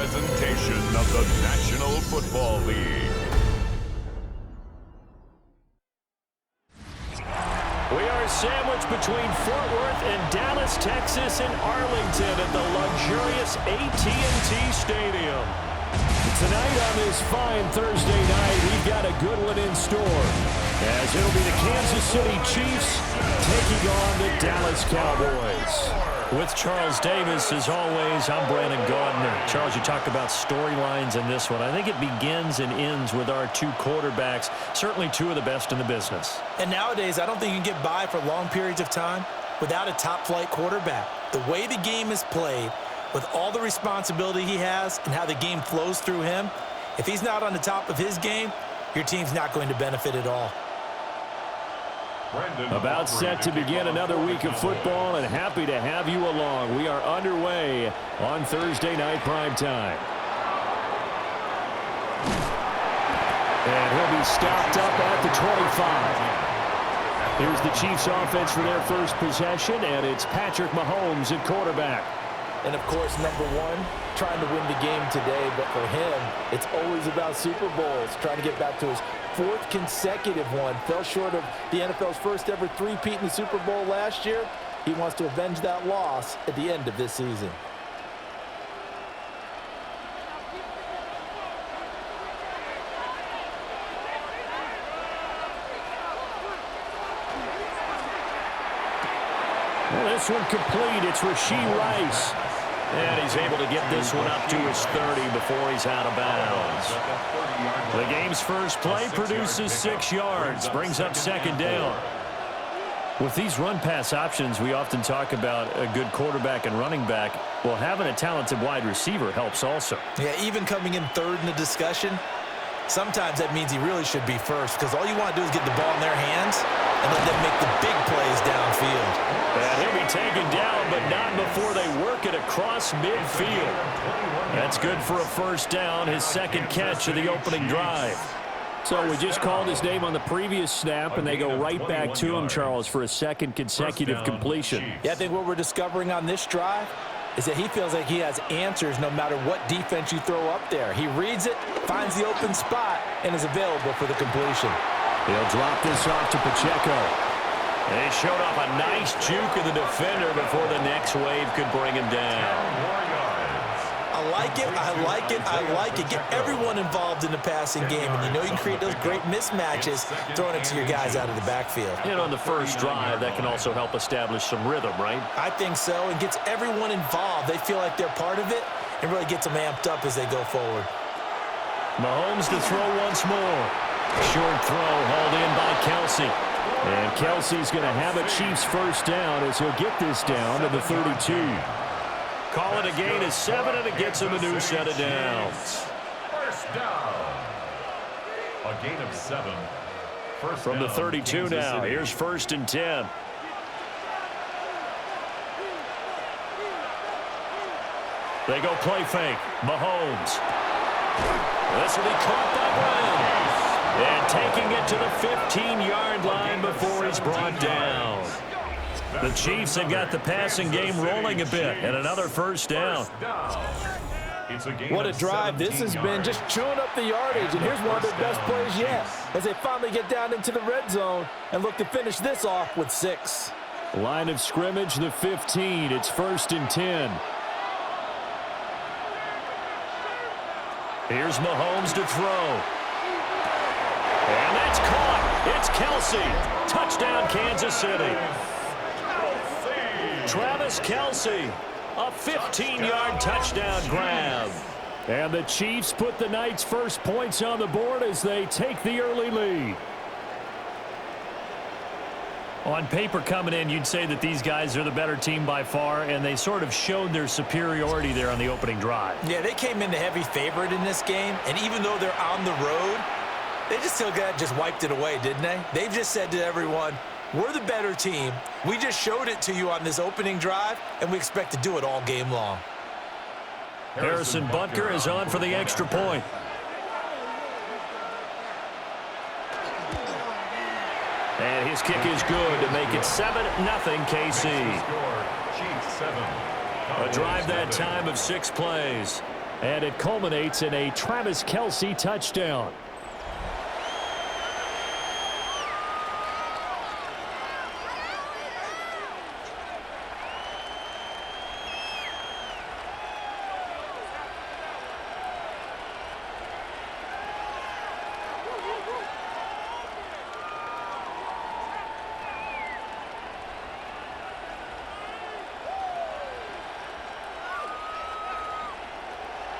presentation of the National Football League. We are sandwiched between Fort Worth and Dallas, Texas, and Arlington at the luxurious AT&T Stadium. Tonight on this fine Thursday night, we've got a good one in store, as it'll be the Kansas City Chiefs taking on the Dallas Cowboys. With Charles Davis, as always, I'm Brandon Gaudner. Charles, you talked about storylines in this one. I think it begins and ends with our two quarterbacks, certainly two of the best in the business. And nowadays, I don't think you can get by for long periods of time without a top-flight quarterback. The way the game is played, with all the responsibility he has and how the game flows through him, if he's not on the top of his game, your team's not going to benefit at all. About set to begin another week of football, and happy to have you along. We are underway on Thursday night primetime. And he'll be stopped up at the 25. Here's the Chiefs offense for their first possession, and it's Patrick Mahomes at quarterback. And, of course, number one, trying to win the game today. But for him, it's always about Super Bowls, trying to get back to his fourth consecutive one. Fell short of the NFL's first ever three-peat in the Super Bowl last year. He wants to avenge that loss at the end of this season. Well, this one complete. It's Rashee Rice. And he's able to get this one up to his 30 before he's out of bounds. The game's first play produces 6 yards, brings up second down. With these run-pass options, we often talk about a good quarterback and running back. Well, having a talented wide receiver helps also. Yeah, even coming in third in the discussion, sometimes that means he really should be first, because all you want to do is get the ball in their hands and let them make the big plays downfield. And he'll be taken down, but not before they work it across midfield. That's good for a first down, his second catch of the opening drive. So we just called his name on the previous snap, and they go right back to him, Charles, for a second consecutive completion. Yeah, I think what we're discovering on this drive is that he feels like he has answers no matter what defense you throw up there. He reads it, finds the open spot, and is available for the completion. He'll drop this off to Pacheco. They showed off a nice juke of the defender before the next wave could bring him down. I like it, I like it, I like it. Get everyone involved in the passing game, and you know you can create those great mismatches throwing it to your guys out of the backfield. And on the first drive, that can also help establish some rhythm, right? I think so, and gets everyone involved. They feel like they're part of it, and really gets them amped up as they go forward. Mahomes to throw once more. Short throw hauled in by Kelsey. And Kelsey's going to have a Chiefs first down as he'll get this down to the 32. Call it a gain of 7, and it gets him a new set of downs. First down. A gain of 7. From the 32 now, here's 1st and 10. They go play fake. Mahomes. This will be caught by Brown. And taking it to the 15-yard line before he's brought down. The Chiefs have got the passing game rolling a bit, and another first down. What a drive this has been, just chewing up the yardage, and here's one of their best plays yet as they finally get down into the red zone and look to finish this off with 6. Line of scrimmage, the 15. It's 1st and 10. Here's Mahomes to throw. And that's caught. It's Kelsey. Touchdown, Kansas City. Travis Kelsey, a 15-yard touchdown grab. And the Chiefs put the Knights' first points on the board as they take the early lead. On paper coming in, you'd say that these guys are the better team by far, and they sort of showed their superiority there on the opening drive. Yeah, they came in the heavy favorite in this game, and even though they're on the road, they just wiped it away, didn't they? They've just said to everyone, we're the better team. We just showed it to you on this opening drive, and we expect to do it all game long. Harrison Butker is on for the extra point. And his kick is good to make it 7-0 KC. A drive that time of 6 plays. And it culminates in a Travis Kelce touchdown.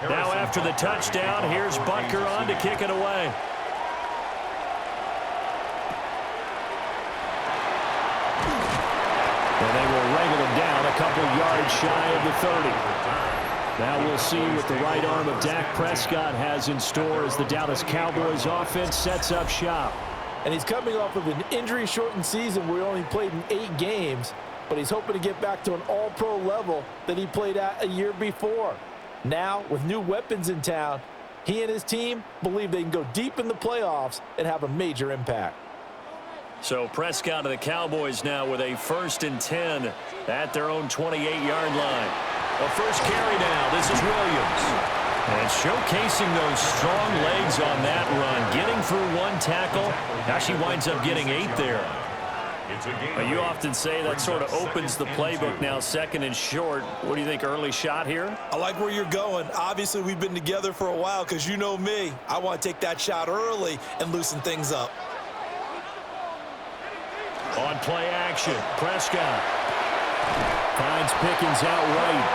Now after the touchdown, here's Butker on to kick it away. And they will wrangle him down a couple yards shy of the 30. Now we'll see what the right arm of Dak Prescott has in store as the Dallas Cowboys offense sets up shop. And he's coming off of an injury-shortened season where he only played in 8 games, but he's hoping to get back to an all-pro level that he played at a year before. Now, with new weapons in town, he and his team believe they can go deep in the playoffs and have a major impact. So Prescott and the Cowboys now with a 1st and 10 at their own 28-yard line. A first carry now. This is Williams. And showcasing those strong legs on that run. Getting through 1 tackle. Actually winds up getting 8 there. You often say that sort of opens the playbook now, 2nd and short. What do you think, early shot here? I like where you're going. Obviously, we've been together for a while because you know me. I want to take that shot early and loosen things up. On play action, Prescott finds Pickens out right.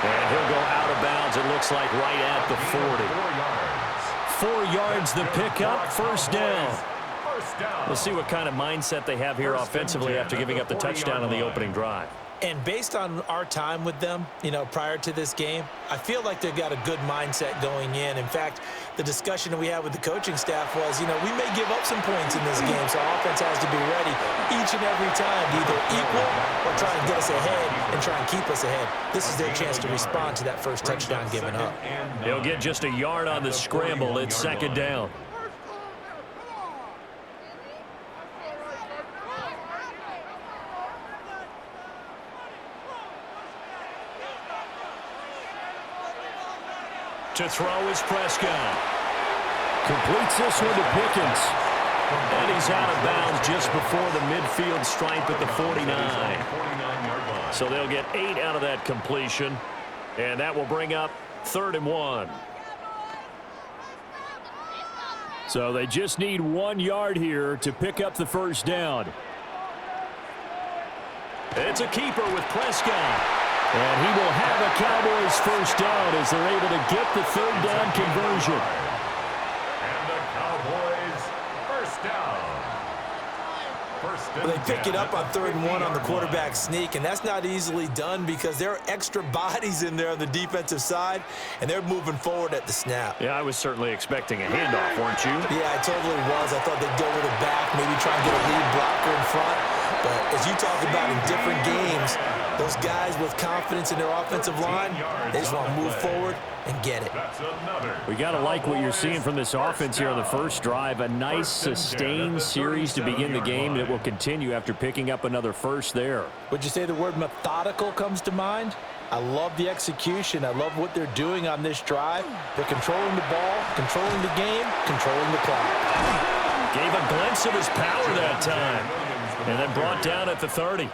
And he'll go out of bounds, it looks like, right at the 40. 4 yards the pickup, 1st down. We'll see what kind of mindset they have here offensively after giving up the touchdown on the opening drive. And based on our time with them, prior to this game, I feel like they've got a good mindset going in. In fact, the discussion that we had with the coaching staff was, we may give up some points in this game, so offense has to be ready each and every time to either equal or try and get us ahead and try and keep us ahead. This is their chance to respond to that first touchdown given up. They'll get just a yard on the scramble. It's 2nd down. To throw is Prescott. Completes this one to Pickens. And he's out of bounds just before the midfield stripe at the 49. So they'll get 8 out of that completion. And that will bring up 3rd and 1. So they just need 1 yard here to pick up the 1st down. It's a keeper with Prescott. And he will have a Cowboys 1st down as they're able to get the 3rd down conversion. And the Cowboys 1st down. Well, they pick it up on 3rd and 1 on the quarterback sneak, and that's not easily done because there are extra bodies in there on the defensive side, and they're moving forward at the snap. Yeah, I was certainly expecting a handoff, weren't you? Yeah, I totally was. I thought they'd go with it back, maybe try and get a lead blocker in front. But as you talk about in different games, those guys with confidence in their offensive line, they just want to move forward and get it. We got to like what you're seeing from this offense here on the first drive. A nice sustained series to begin the game, and it will continue after picking up another first there. Would you say the word methodical comes to mind? I love the execution. I love what they're doing on this drive. They're controlling the ball, controlling the game, controlling the clock. Gave a glimpse of his power that time. And then brought down at the 30.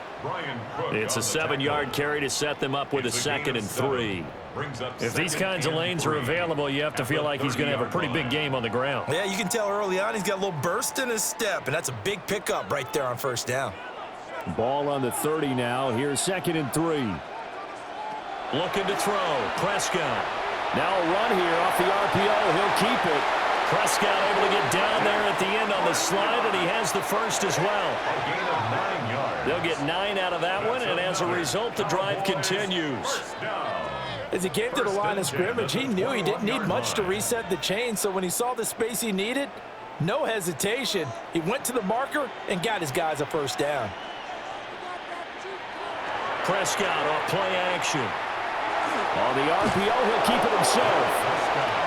It's a 7-yard carry to set them up with a 2nd and 3. If these kinds of lanes are available, you have to feel like he's going to have a pretty big game on the ground. Yeah, you can tell early on he's got a little burst in his step, and that's a big pickup right there on 1st down. Ball on the 30 now. Here's 2nd and 3. Looking to throw. Prescott. Now a run here off the RPO. He'll keep it. Prescott able to get down there at the end on the slide, and he has the 1st as well. They'll get 9 out of that one, and as a result, the drive continues. As he came to the line of scrimmage, he knew he didn't need much to reset the chain, so when he saw the space he needed, no hesitation. He went to the marker and got his guys a 1st down. Prescott off play action. On the RPO, he'll keep it himself.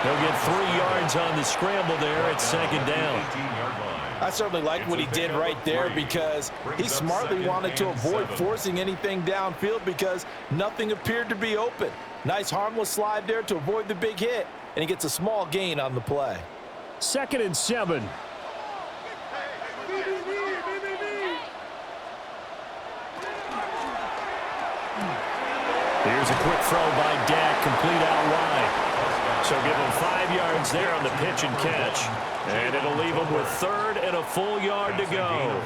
He'll get 3 yards on the scramble there at second down. I certainly like what he did right there because he smartly wanted to avoid forcing anything downfield because nothing appeared to be open. Nice harmless slide there to avoid the big hit, and he gets a small gain on the play. 2nd and 7. Here's a quick throw by Dak, complete out wide. So give him 5 yards there on the pitch and catch. And it'll leave him with 3rd and a full yard to go.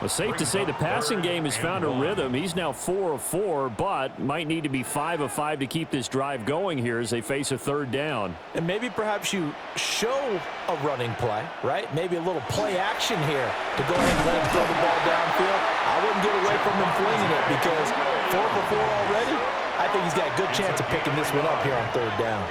Well, safe to say the passing game has found a rhythm. He's now 4 of 4, but might need to be 5 of 5 to keep this drive going here as they face a 3rd down. And maybe perhaps you show a running play, right? Maybe a little play action here to go ahead and let him throw the ball downfield. I wouldn't get away from him flinging it because 4 for 4 already. I think he's got a good chance of picking this one up here on 3rd down.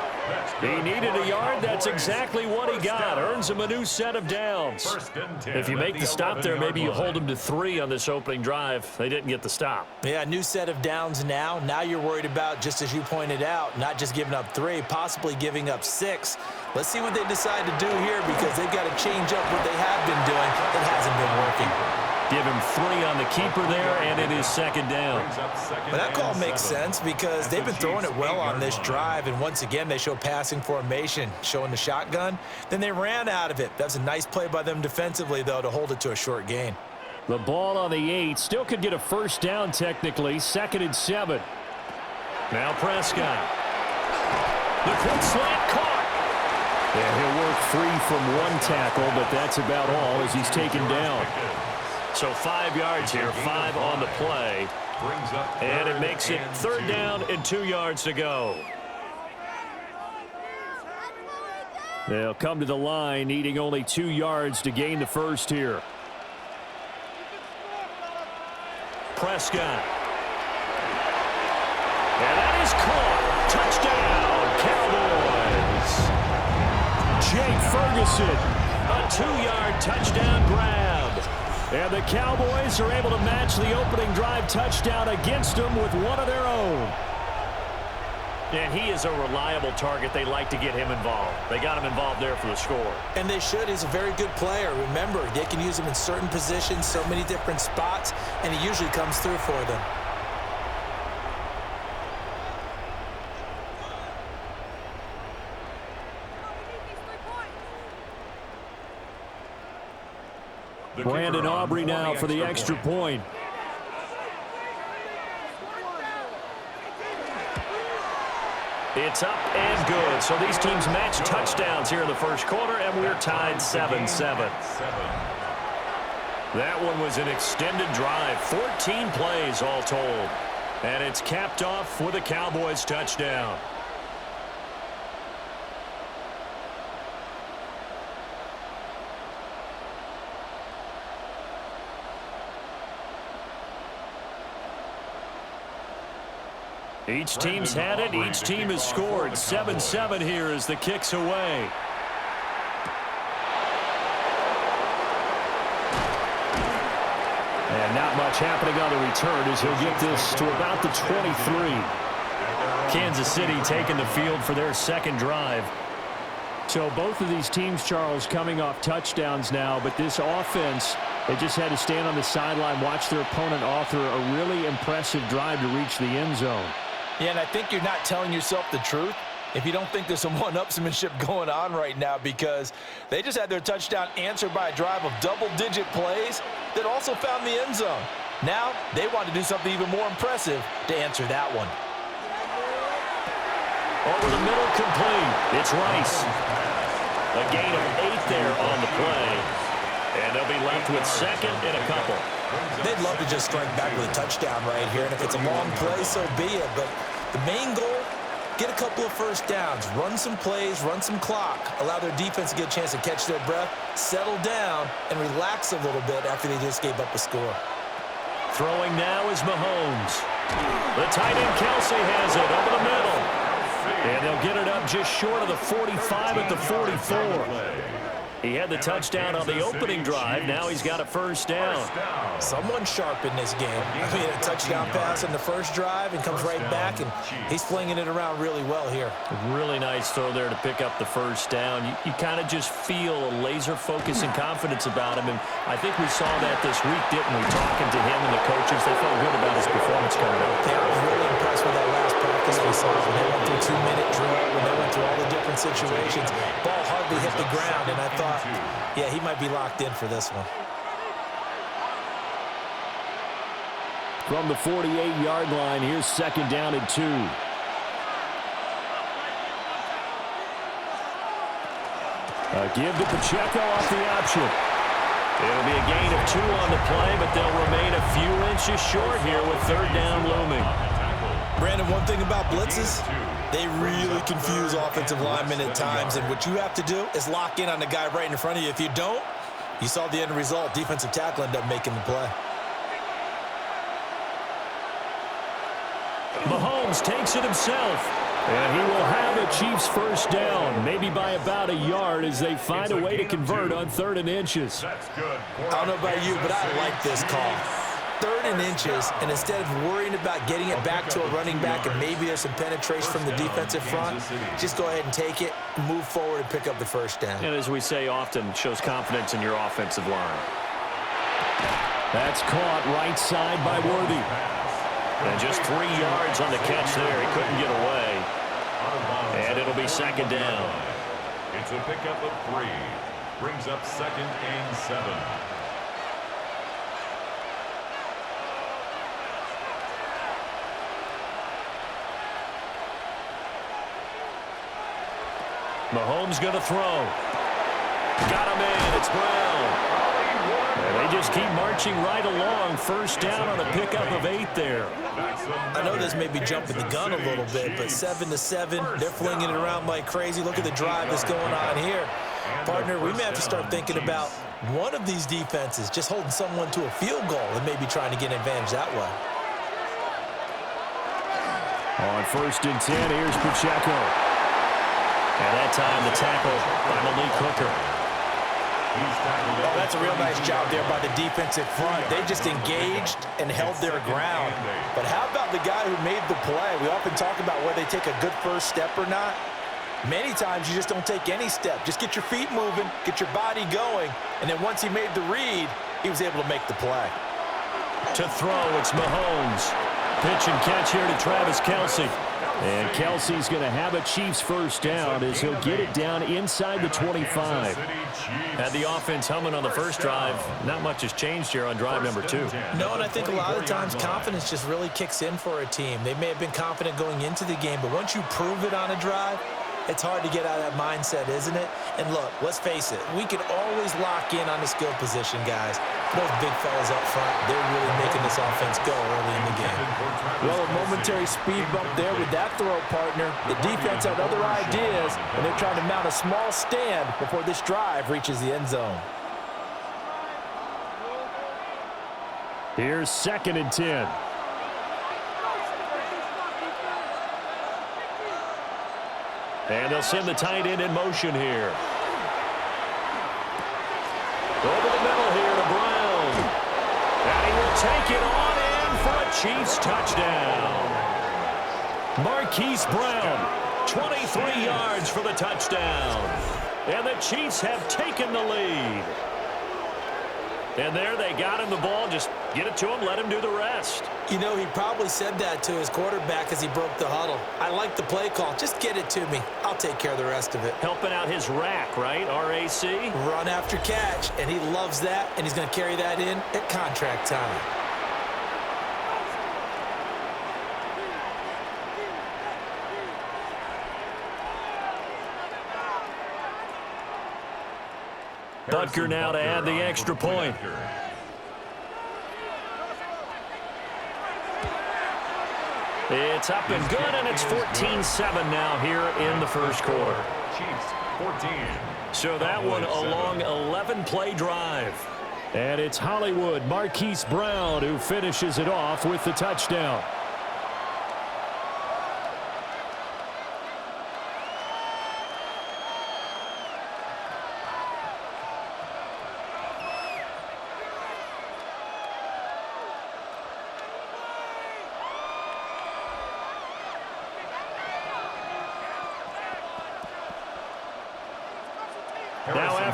He needed a yard. That's exactly what he got. Earns him a new set of downs. If you make the stop there, maybe you hold him to 3 on this opening drive. They didn't get the stop. Yeah, new set of downs now. Now you're worried about, just as you pointed out, not just giving up 3, possibly giving up 6. Let's see what they decide to do here because they've got to change up what they have been doing. It hasn't been working. Give him 3 on the keeper there, and it is 2nd down. But that call makes sense because they've been throwing it well on this drive, and once again, they show passing formation, showing the shotgun. Then they ran out of it. That's a nice play by them defensively, though, to hold it to a short gain. The ball on the 8. Still could get a 1st down technically. 2nd and 7. Now Prescott. The quick slant caught. And he'll work free from 1 tackle, but that's about all as he's taken down. So 5 yards here, 5 on the play. And it makes it 3rd down and 2 yards to go. They'll come to the line, needing only 2 yards to gain the 1st here. Prescott. And that is caught. Touchdown, Cowboys. Jake Ferguson, a 2-yard touchdown grab. And the Cowboys are able to match the opening drive touchdown against them with one of their own. And he is a reliable target. They like to get him involved. They got him involved there for the score. And they should. He's a very good player. Remember, they can use him in certain positions, so many different spots, and he usually comes through for them. Brandon Aubrey now for the extra point. It's up and good. So these teams match touchdowns here in the 1st quarter, and we're tied 7-7. That one was an extended drive, 14 plays all told. And it's capped off with a Cowboys touchdown. Each team's had it. Each team has scored. 7-7 here as the kick's away. And not much happening on the return as he'll get this to about the 23. Kansas City taking the field for their 2nd drive. So both of these teams, Charles, coming off touchdowns now, but this offense, they just had to stand on the sideline, watch their opponent author a really impressive drive to reach the end zone. Yeah, and I think you're not telling yourself the truth if you don't think there's some one-upsmanship going on right now because they just had their touchdown answered by a drive of double-digit plays that also found the end zone. Now they want to do something even more impressive to answer that one. Over the middle, complete. It's Rice. A gain of 8 there on the play. And they'll be left with 2nd and a couple. They'd love to just strike back with a touchdown right here, and if it's a long play, so be it. But the main goal, get a couple of 1st downs, run some plays, run some clock, allow their defense to get a chance to catch their breath, settle down, and relax a little bit after they just gave up a score. Throwing now is Mahomes. The tight end Kelsey has it over the middle. And they'll get it up just short of the 45 at the 44. He had the touchdown on the opening drive. Now he's got a first down. Someone sharp in this game. I mean, a touchdown pass in the first drive and comes right back, and he's flinging it around really well here. Really nice throw there to pick up the first down. You kind of just feel a laser focus and confidence about him, and I think we saw that this week, didn't we? Talking to him and the coaches, they felt good about his performance coming up. Yeah, I was really impressed with that last practice we saw when they went through 2-minute drill, when they went through all the different situations. Ball hardly hit the ground, and I thought, yeah, he might be locked in for this one. From the 48-yard line, here's second down and 2. A give to Pacheco off the option. It'll be a gain of 2 on the play, but they'll remain a few inches short here with third down looming. Brandon, one thing about blitzes, they really confuse offensive linemen at times, and what you have to do is lock in on the guy right in front of you. If you don't, you saw the end result. Defensive tackle ended up making the play. Mahomes takes it himself, and he will have a Chiefs first down, maybe by about a yard as they find a way to convert on 3rd and inches. I don't know about you, but I like this call. 3rd and inches, and instead of worrying about getting it back to a running back and maybe there's some penetration from the defensive front, just go ahead and take it, move forward, and pick up the first down. And as we say often, shows confidence in your offensive line. That's caught right side by Worthy. And just 3 yards on the catch there. He couldn't get away. And it'll be second down. It's a pickup of 3. Brings up 2nd and 7. Mahomes going to throw. Got him in. It's Brown. And they just keep marching right along. First down on a pickup of 8 there. I know this may be jumping the gun a little bit, but 7-7, they're flinging it around like crazy. Look at the drive that's going on here. Partner, we may have to start thinking about one of these defenses just holding someone to a field goal and maybe trying to get an advantage that way. On 1st and 10, here's Pacheco. And that time the tackle by Malik Hooker. Oh, that's a real nice job there by the defensive front. They just engaged and held their ground. But how about the guy who made the play? We often talk about whether they take a good first step or not. Many times you just don't take any step. Just get your feet moving, get your body going, and then once he made the read, he was able to make the play. To throw, it's Mahomes. Pitch and catch here to Travis Kelce. And Kelsey's going to have a Chiefs first down as he'll get it down inside the 25. Had the offense humming on the first drive. Not much has changed here on drive number 2. No, and I think a lot of times confidence just really kicks in for a team. They may have been confident going into the game, but once you prove it on a drive, it's hard to get out of that mindset, isn't it? And look, let's face it, we can always lock in on the skill position, guys. Those big fellas up front, they're really making this offense go early in the game. Well, a momentary speed bump there with that throw, partner. The defense had other ideas, and they're trying to mount a small stand before this drive reaches the end zone. Here's 2nd and 10. And they'll send the tight end in motion here. Over the middle here to Brown. And he will take it on in for a Chiefs touchdown. Marquise Brown, 23 yards for the touchdown. And the Chiefs have taken the lead. And there they got him the ball. Just get it to him, let him do the rest. You know, he probably said that to his quarterback as he broke the huddle. I like the play call. Just get it to me. I'll take care of the rest of it. Helping out his rack, right? R-A-C? Run after catch, and he loves that, and he's going to carry that in at contract time. Butker now to add the extra point. It's up and good, and it's 14-7 now here in the first quarter. Chiefs 14. So that one a long 11-play drive. And it's Hollywood Marquise Brown who finishes it off with the touchdown.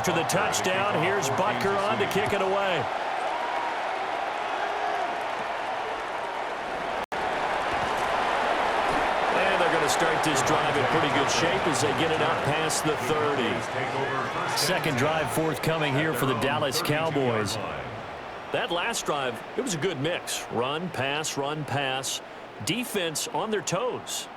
After the touchdown, here's Butker on to kick it away. And they're going to start this drive in pretty good shape as they get it out past the 30. Second drive forthcoming here for the Dallas Cowboys. That last drive, it was a good mix. Run, pass, defense on their toes.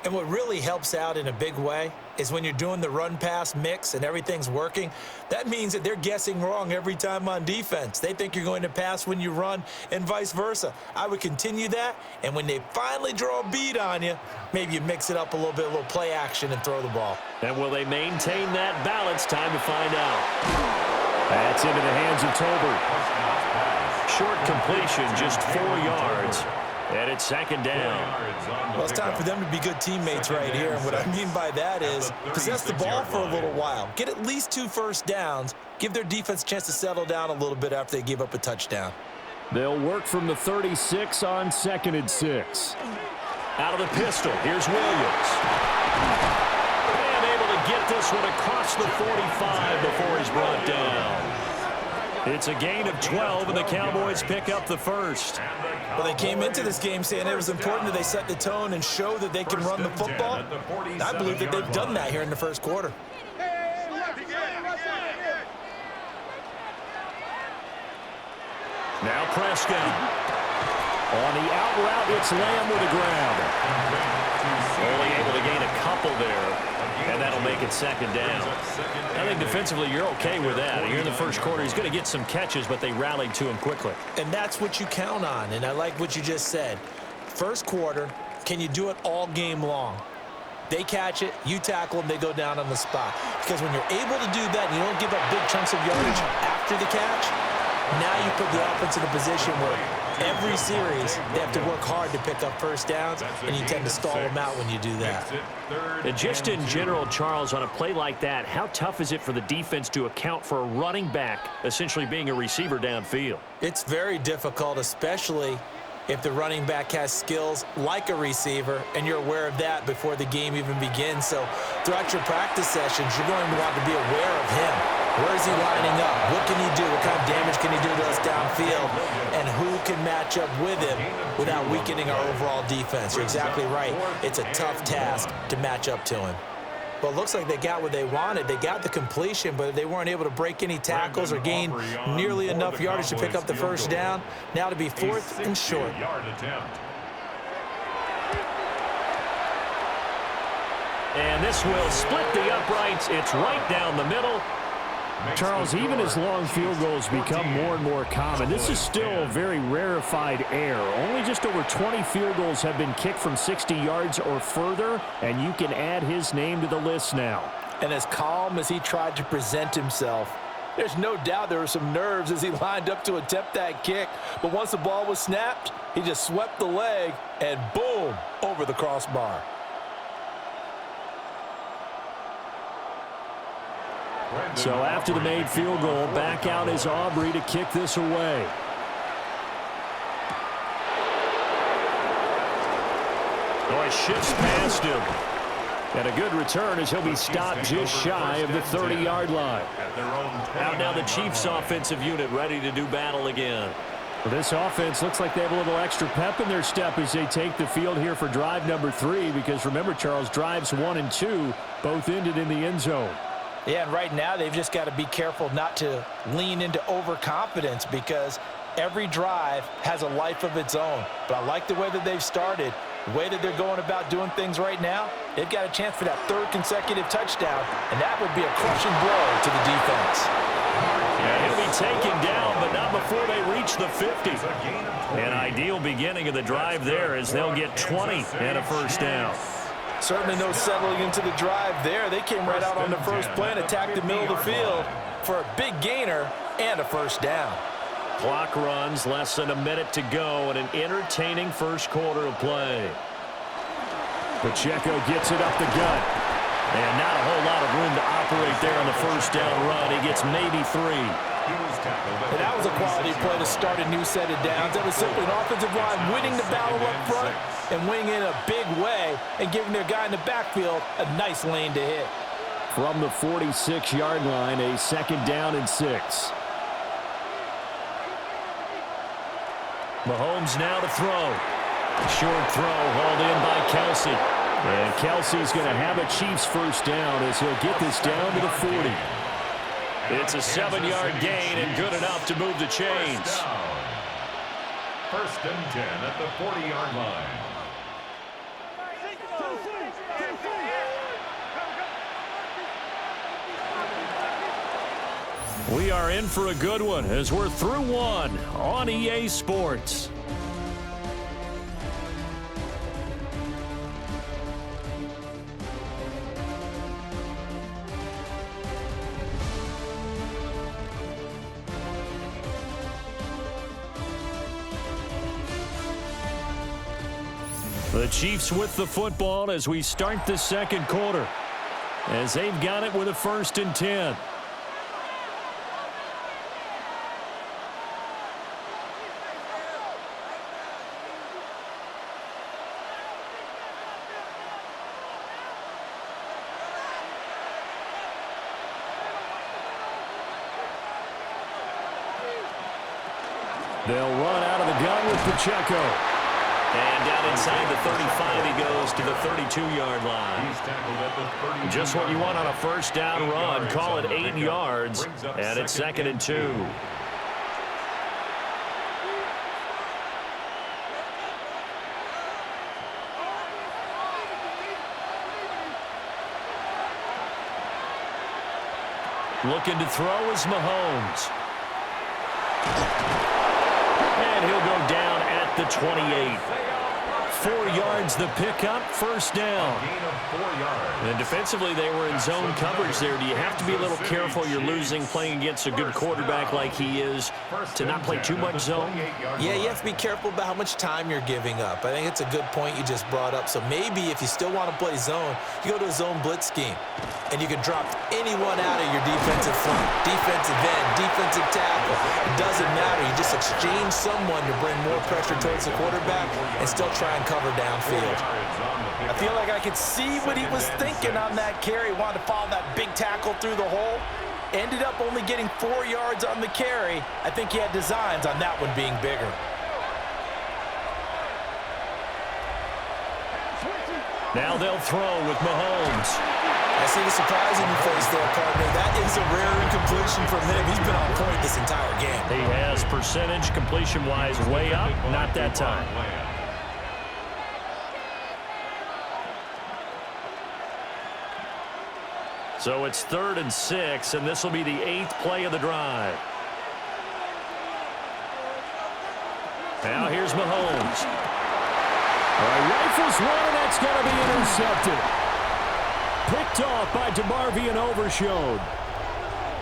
And what really helps out in a big way is when you're doing the run-pass mix and everything's working, that means that they're guessing wrong every time on defense. They think you're going to pass when you run and vice versa. I would continue that, and when they finally draw a beat on you, maybe you mix it up a little play action and throw the ball. And will they maintain that balance? Time to find out. That's into the hands of Tolbert. Short completion, just 4 yards. And it's second down. Well, it's time for them to be good teammates right here. And what I mean by that is possess the ball for a little while. Get at least 2 first downs. Give their defense a chance to settle down a little bit after they give up a touchdown. They'll work from the 36 on 2nd and 6. Out of the pistol, here's Williams. And able to get this one across the 45 before he's brought down. It's a gain of 12, and the Cowboys pick up the first. Well, they came into this game saying it was important that they set the tone and show that they can run the football. I believe that they've done that here in the first quarter. Now Prescott. On the out route, it's Lamb with a grab. Only able to gain a couple there, and that'll make it second down. I think defensively you're okay with that. Here in the first quarter, he's going to get some catches, but they rallied to him quickly. And that's what you count on, and I like what you just said. First quarter, can you do it all game long? They catch it, you tackle them, they go down on the spot. Because when you're able to do that and you don't give up big chunks of yardage after the catch, now you put the offense in a position where every series they have to work hard to pick up first downs, and you tend to stall them out when you do that. And just in general, Charles, on a play like that, how tough is it for the defense to account for a running back essentially being a receiver downfield? It's very difficult, especially if the running back has skills like a receiver, and you're aware of that before the game even begins. So throughout your practice sessions, you're going to want to be aware of him. Where is he lining up? What can he do? What kind of damage can he do to us downfield? And who can match up with him without weakening our overall defense? You're exactly right. It's a tough task to match up to him. Well, it looks like they got what they wanted. They got the completion, but they weren't able to break any tackles or gain nearly enough yardage to pick up the first down. Now to be 4th and short. And this will split the uprights. It's right down the middle. Charles, even as long field goals become more and more common, this is still a very rarefied air. Only just over 20 field goals have been kicked from 60 yards or further, and you can add his name to the list now. And as calm as he tried to present himself, there's no doubt there were some nerves as he lined up to attempt that kick. But once the ball was snapped, he just swept the leg, and boom, over the crossbar. So after the made field goal, back out is Aubrey to kick this away. Oh, it shifts past him. And a good return as he'll be stopped just shy of the 30-yard line. Out now the Chiefs offensive unit ready to do battle again. Well, this offense looks like they have a little extra pep in their step as they take the field here for drive number 3, because remember, Charles, drives 1 and 2 both ended in the end zone. Yeah, and right now they've just got to be careful not to lean into overconfidence, because every drive has a life of its own. But I like the way that they've started, the way that they're going about doing things right now. They've got a chance for that 3rd consecutive touchdown, and that would be a crushing blow to the defense. Yeah, he'll be taken down, but not before they reach the 50. An ideal beginning of the drive there as they'll get 20 and a first down. Certainly no settling into the drive there. They came right out on the first play and attacked the middle of the field for a big gainer and a first down. Clock runs, less than a minute to go, and an entertaining first quarter of play. Pacheco gets it up the gut. And not a whole lot of room to operate there on the first down run. He gets maybe 3. And that was a quality play to start a new set of downs. That was simply an offensive line winning the battle up front and winning in a big way and giving their guy in the backfield a nice lane to hit. from the 46-yard line, a 2nd down and 6. Mahomes now to throw. Short throw hauled in by Kelsey. And Kelsey's going to have a Chiefs 1st down as he'll get this down to the 40. It's a 7-yard gain and good enough to move the chains. 1st and 10 at the 40-yard line. We are in for a good one as we're through one on EA Sports. The Chiefs with the football as we start the 2nd quarter, as they've got it with a 1st and 10. They'll run out of the gun with Pacheco. And down inside the 35, he goes to the 32-yard line. He's tackled at the 32. Just what you want on a 1st down run. Call it 8 yards, and it's 2nd and 2. Looking to throw is Mahomes. And he'll go down at the 28. 4 yards the pickup, 1st down. Gain of 4 yards. And defensively, they were in zone coverage there. Do you have to be a little careful? You're losing playing against a good quarterback like he is to not play too much zone? Yeah, you have to be careful about how much time you're giving up. I think it's a good point you just brought up. So maybe if you still want to play zone, you go to a zone blitz scheme. And you can drop anyone out of your defensive front, defensive end, defensive tackle. It doesn't matter. You just exchange someone to bring more pressure towards the quarterback and still try and cover downfield. I feel like I could see what he was thinking on that carry. Wanted to follow that big tackle through the hole. Ended up only getting 4 yards on the carry. I think he had designs on that one being bigger. Now they'll throw with Mahomes. I see the surprise in your face there, partner. That is a rare incompletion from him. He's been on point this entire game. He has percentage completion-wise way up, not that time. So it's 3rd and 6, and this will be the 8th play of the drive. Now here's Mahomes. Rifles one, and that's going to be intercepted. Picked off by DeMarvion Overshone.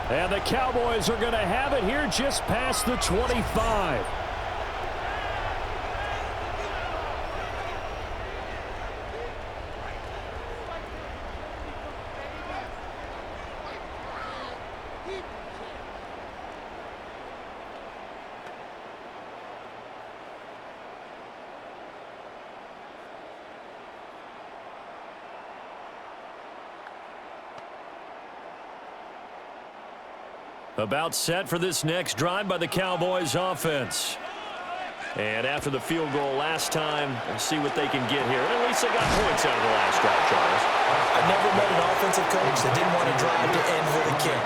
And the Cowboys are going to have it here just past the 25. About set for this next drive by the Cowboys offense. And after the field goal last time, we'll see what they can get here. At least they got points out of the last drive, Charles. I've never met an offensive coach that didn't want to drive to end with a kick.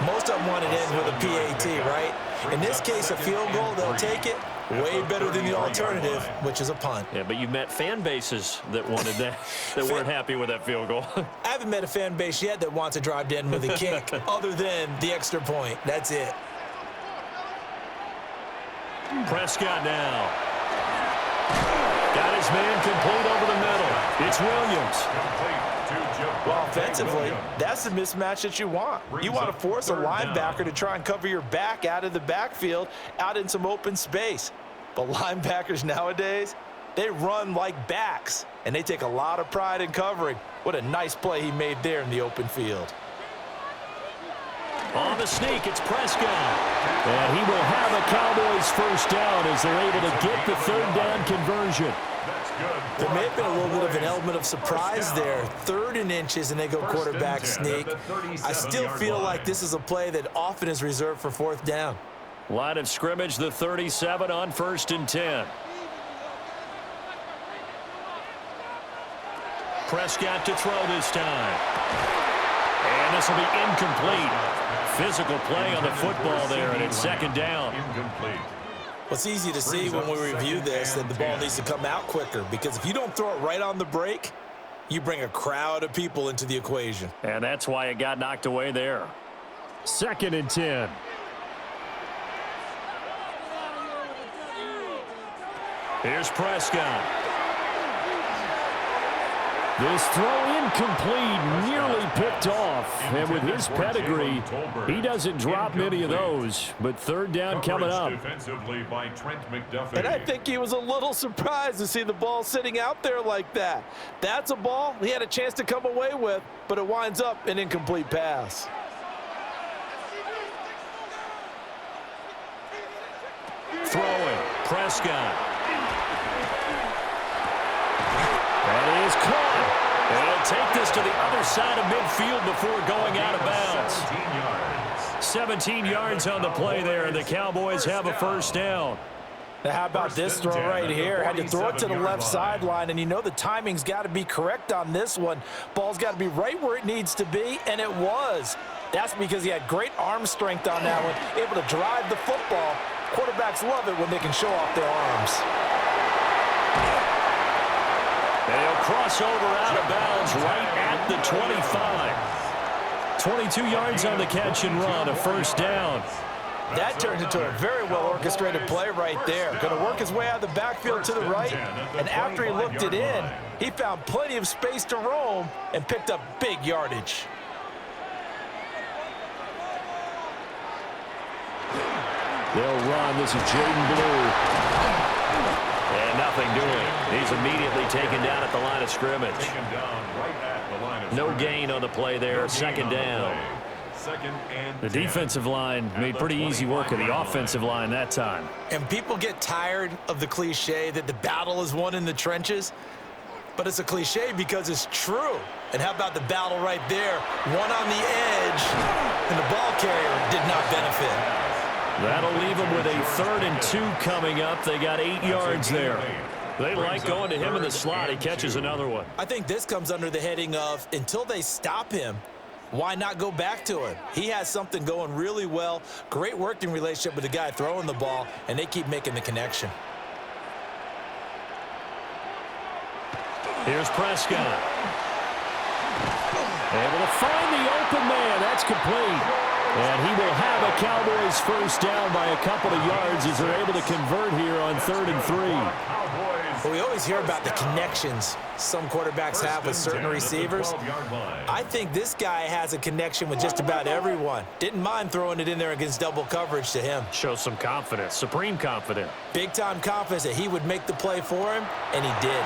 Most of them want to end with a PAT, right? In this case, a field goal, they'll take it. Way better than the alternative, which is a punt. Yeah, but you've met fan bases that wanted that, that weren't happy with that field goal. I haven't met a fan base yet that wants to drive to end with a kick other than the extra point. That's it. Prescott now. Got his man complete over the middle. It's Williams. Well, offensively, that's the mismatch that you want. You want to force a linebacker to try and cover your back out of the backfield, out in some open space. But linebackers nowadays, they run like backs, and they take a lot of pride in covering. What a nice play he made there in the open field. On the sneak, it's Prescott. And he will have a Cowboys first down as they're able to get the third down conversion. There may have been a little bit of an element of surprise there. 3rd and inches, and they go quarterback sneak. I still feel like this is a play that often is reserved for 4th down. Line of scrimmage, the 37 on 1st and 10. Prescott to throw this time. And this will be incomplete. Physical play on the football there, and it's 2nd down. Well, it's easy to see when we review this that the ball needs to come out quicker, because if you don't throw it right on the break, you bring a crowd of people into the equation. And that's why it got knocked away there. 2nd and 10. Here's Prescott. This throw incomplete, nearly picked off. And with his pedigree, he doesn't drop many of those. But 3rd down coming up. And I think he was a little surprised to see the ball sitting out there like that. That's a ball he had a chance to come away with, but it winds up an incomplete pass. Throwing, Prescott. That is caught. And he'll take this to the other side of midfield before going out of bounds. 17 yards on the play there, and the Cowboys have a first down. Now, how about this throw right here? Had to throw it to the left sideline, and you know the timing's got to be correct on this one. Ball's got to be right where it needs to be, and it was. That's because he had great arm strength on that one, able to drive the football. Quarterbacks love it when they can show off their arms. They'll cross over out of bounds right at the 25. 22 yards on the catch and run, a first down. That turned into a very well-orchestrated play right there. Going to work his way out of the backfield to the right, and after he looked it in, he found plenty of space to roam and picked up big yardage. They'll run. This is Jaden Blue. And nothing doing. He's immediately taken down at the line of scrimmage. No gain on the play there. 2nd down. The defensive line made pretty easy work of the offensive line that time. And people get tired of the cliche that the battle is won in the trenches. But it's a cliche because it's true. And how about the battle right there? One on the edge, and the ball carrier did not benefit. That'll leave them with a 3rd and 2 coming up. They got 8 yards there. They like going to him in the slot. He catches another one. I think this comes under the heading of, until they stop him, why not go back to him? He has something going really well. Great working relationship with the guy throwing the ball, and they keep making the connection. Here's Prescott. Able to find the open man. That's complete. And he will have a Cowboys first down by a couple of yards as they're able to convert here on 3rd and 3. Well, we always hear about the connections some quarterbacks have with certain receivers. I think this guy has a connection with just about everyone. Didn't mind throwing it in there against double coverage to him. Shows some confidence, supreme confidence. Big-time confidence that he would make the play for him, and he did.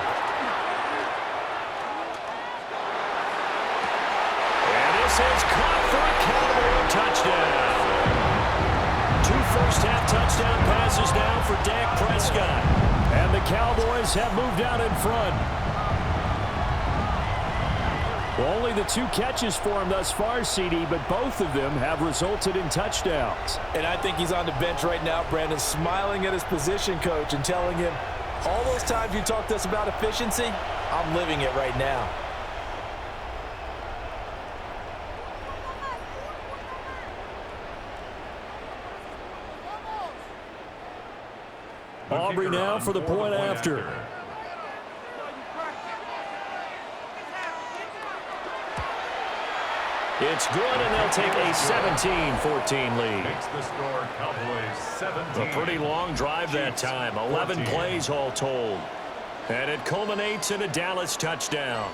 And this is caught for a Cowboy touchdown. 2 first-half touchdown passes now for Dak Prescott. And the Cowboys have moved out in front. Well, only the 2 catches for him thus far, CD, but both of them have resulted in touchdowns. And I think he's on the bench right now, Brandon, smiling at his position coach and telling him, all those times you talked to us about efficiency, I'm living it right now. Aubrey now for the point after. It's good, and they'll take a 17-14 lead. Makes the score Cowboys 17. A pretty long drive that time, 11 plays all told. And it culminates in a Dallas touchdown.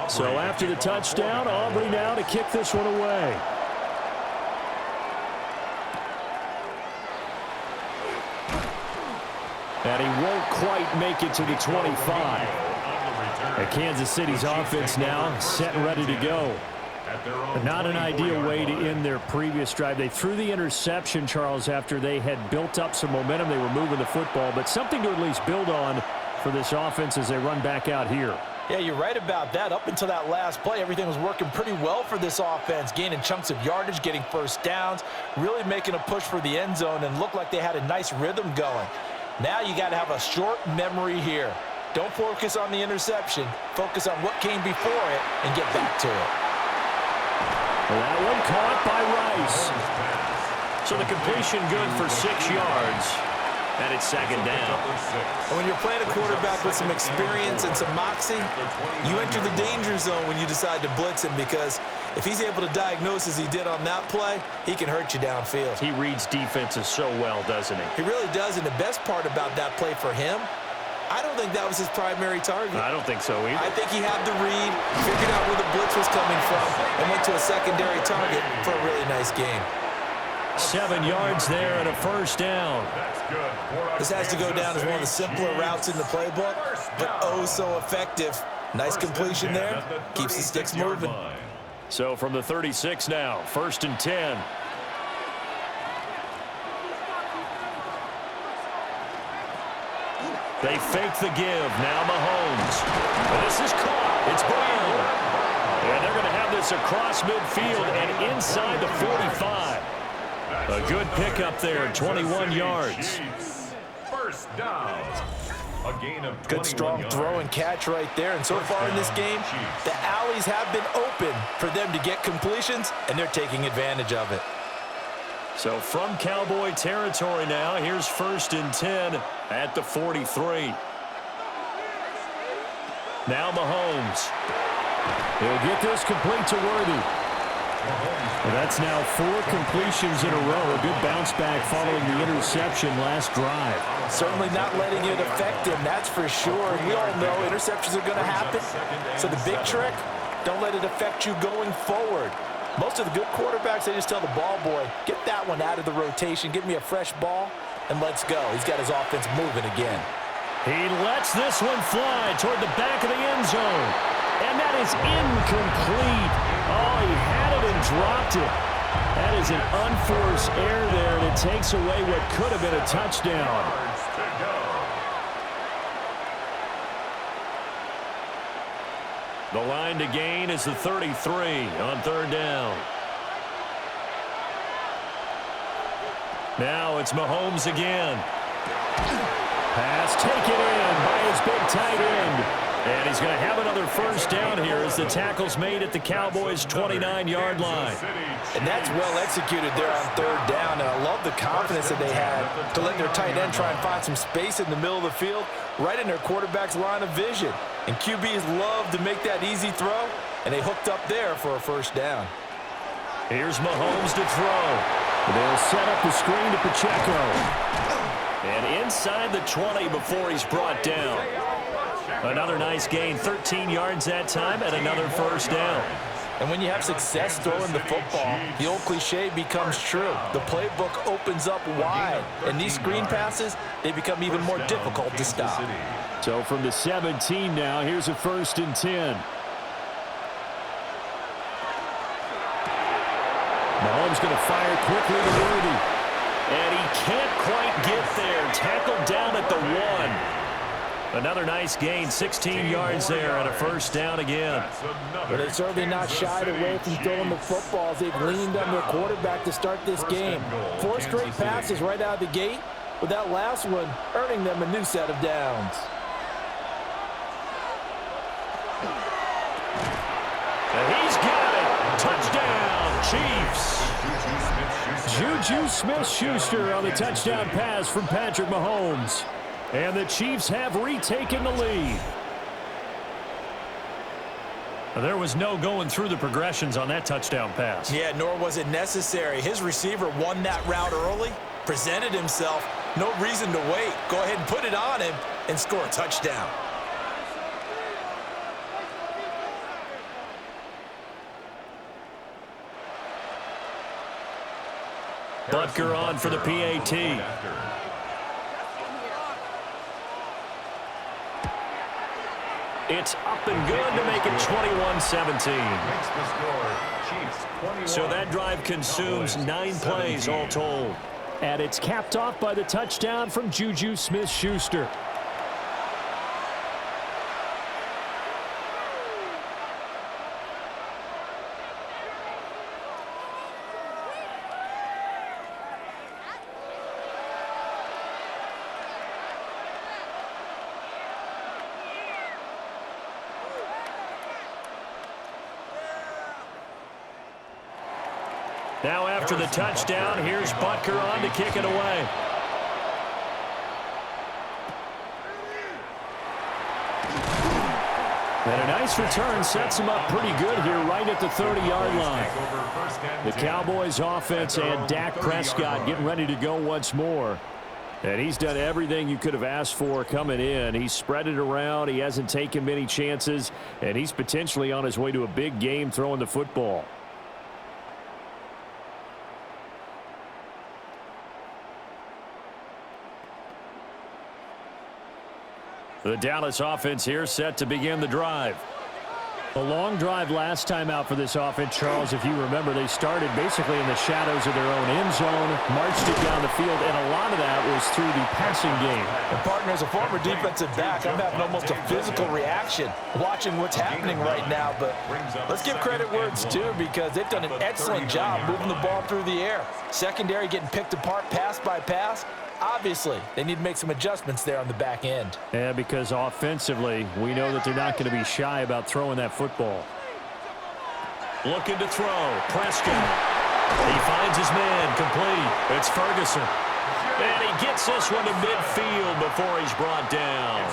So after the touchdown, Aubrey now to kick this one away. And he won't quite make it to the 25. And Kansas City's offense now set and ready to go. Not an ideal way to end their previous drive. They threw the interception, Charles, after they had built up some momentum. They were moving the football, but something to at least build on for this offense as they run back out here. Yeah, you're right about that. Up until that last play, everything was working pretty well for this offense, gaining chunks of yardage, getting first downs, really making a push for the end zone, and looked like they had a nice rhythm going. Now you got to have a short memory here. Don't focus on the interception. Focus on what came before it and get back to it. That one caught by Rice. So the completion good for 6 yards. And it's second down. And when you're playing a quarterback with some experience and some moxie, you enter the danger zone when you decide to blitz him, because if he's able to diagnose as he did on that play, he can hurt you downfield. He reads defenses so well, doesn't he? He really does, and the best part about that play for him, I don't think that was his primary target. I don't think so either. I think he had the read, figured out where the blitz was coming from, and went to a secondary target for a really nice game. 7 yards there and a first down. This has to go down as one of the simpler routes in the playbook, but oh so effective. Nice completion there. Keeps the sticks moving. So from the 36 now, 1st and 10. They fake the give. Now Mahomes. This is caught. It's Brown. And they're going to have this across midfield and inside the 45. A good pickup there, 21 yards. First down. A gain of good strong throw and catch right there. And so far in this game, the alleys have been open for them to get completions, and they're taking advantage of it. So from Cowboy territory now, here's 1st and 10 at the 43. Now Mahomes. He'll get this complete to Worthy. Well, that's now 4 completions in a row. A good bounce back following the interception last drive. Certainly not letting it affect him, that's for sure. We all know interceptions are going to happen. So the big trick, don't let it affect you going forward. Most of the good quarterbacks, they just tell the ball boy, get that one out of the rotation, give me a fresh ball, and let's go. He's got his offense moving again. He lets this one fly toward the back of the end zone. And that is incomplete. Oh, he had it and dropped it. That is an unforced error there, and it takes away what could have been a touchdown. The line to gain is the 33 on 3rd down. Now it's Mahomes again. Pass taken in by his big tight end. And he's going to have another first down here as the tackle's made at the Cowboys' 29-yard line. And that's well executed there on 3rd down. And I love the confidence that they had to let their tight end try and find some space in the middle of the field, right in their quarterback's line of vision. And QBs love to make that easy throw, and they hooked up there for a first down. Here's Mahomes to throw. They'll set up the screen to Pacheco. And inside the 20 before he's brought down. Another nice gain, 13 yards that time, and another first down. And when you have success throwing the football, the old cliche becomes true. The playbook opens up wide, and these screen passes, they become even more difficult to stop. So from the 17 now, here's a 1st and 10. Mahomes going to fire quickly to Worthy. And he can't quite get there. Tackled down at the 1. Another nice gain, 16 yards there, and a first down again. But they're certainly not shied away from throwing the footballs. They've leaned on their quarterback to start this game. 4 straight passes right out of the gate, with that last one earning them a new set of downs. And he's got it. Touchdown, Chiefs. Juju Smith-Schuster on the touchdown pass from Patrick Mahomes. And the Chiefs have retaken the lead. There was no going through the progressions on that touchdown pass. Yeah, nor was it necessary. His receiver won that route early, presented himself, no reason to wait. Go ahead and put it on him and score a touchdown. Butker on for the PAT. It's up and good to make it 21-17. So that drive consumes 9 plays all told. And it's capped off by the touchdown from Juju Smith-Schuster. Now after the touchdown, here's Butker on to kick it away. And a nice return sets him up pretty good here right at the 30-yard line. The Cowboys offense and Dak Prescott getting ready to go once more. And he's done everything you could have asked for coming in. He's spread it around. He hasn't taken many chances. And he's potentially on his way to a big game throwing the football. The Dallas offense here set to begin the drive. A long drive last time out for this offense, Charles. If you remember, they started basically in the shadows of their own end zone, marched it down the field, and a lot of that was through the passing game. And partner, as a former defensive back, I'm having almost a physical reaction watching what's happening right now. But let's give credit where it's due, because they've done an excellent job moving the ball through the air. Secondary getting picked apart pass by pass. Obviously, they need to make some adjustments there on the back end. Yeah, because offensively, we know that they're not going to be shy about throwing that football. Looking to throw. Prescott. He finds his man complete. It's Ferguson. And he gets this one to midfield before he's brought down.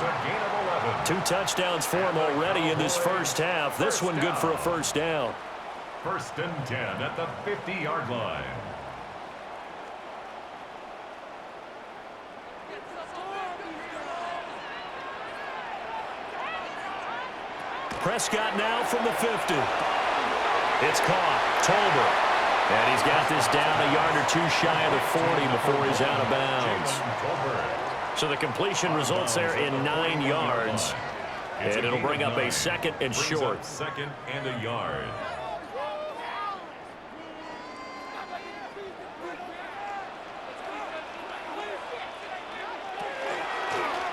2 touchdowns for him already in this first half. This one good for a first down. 1st and 10 at the 50-yard line. Prescott now from the 50. It's caught. Tolbert. And he's got this down a yard or 2 shy of the 40 before he's out of bounds. So the completion results there in 9 yards. And it'll bring up a 2nd and short. 2nd and a yard.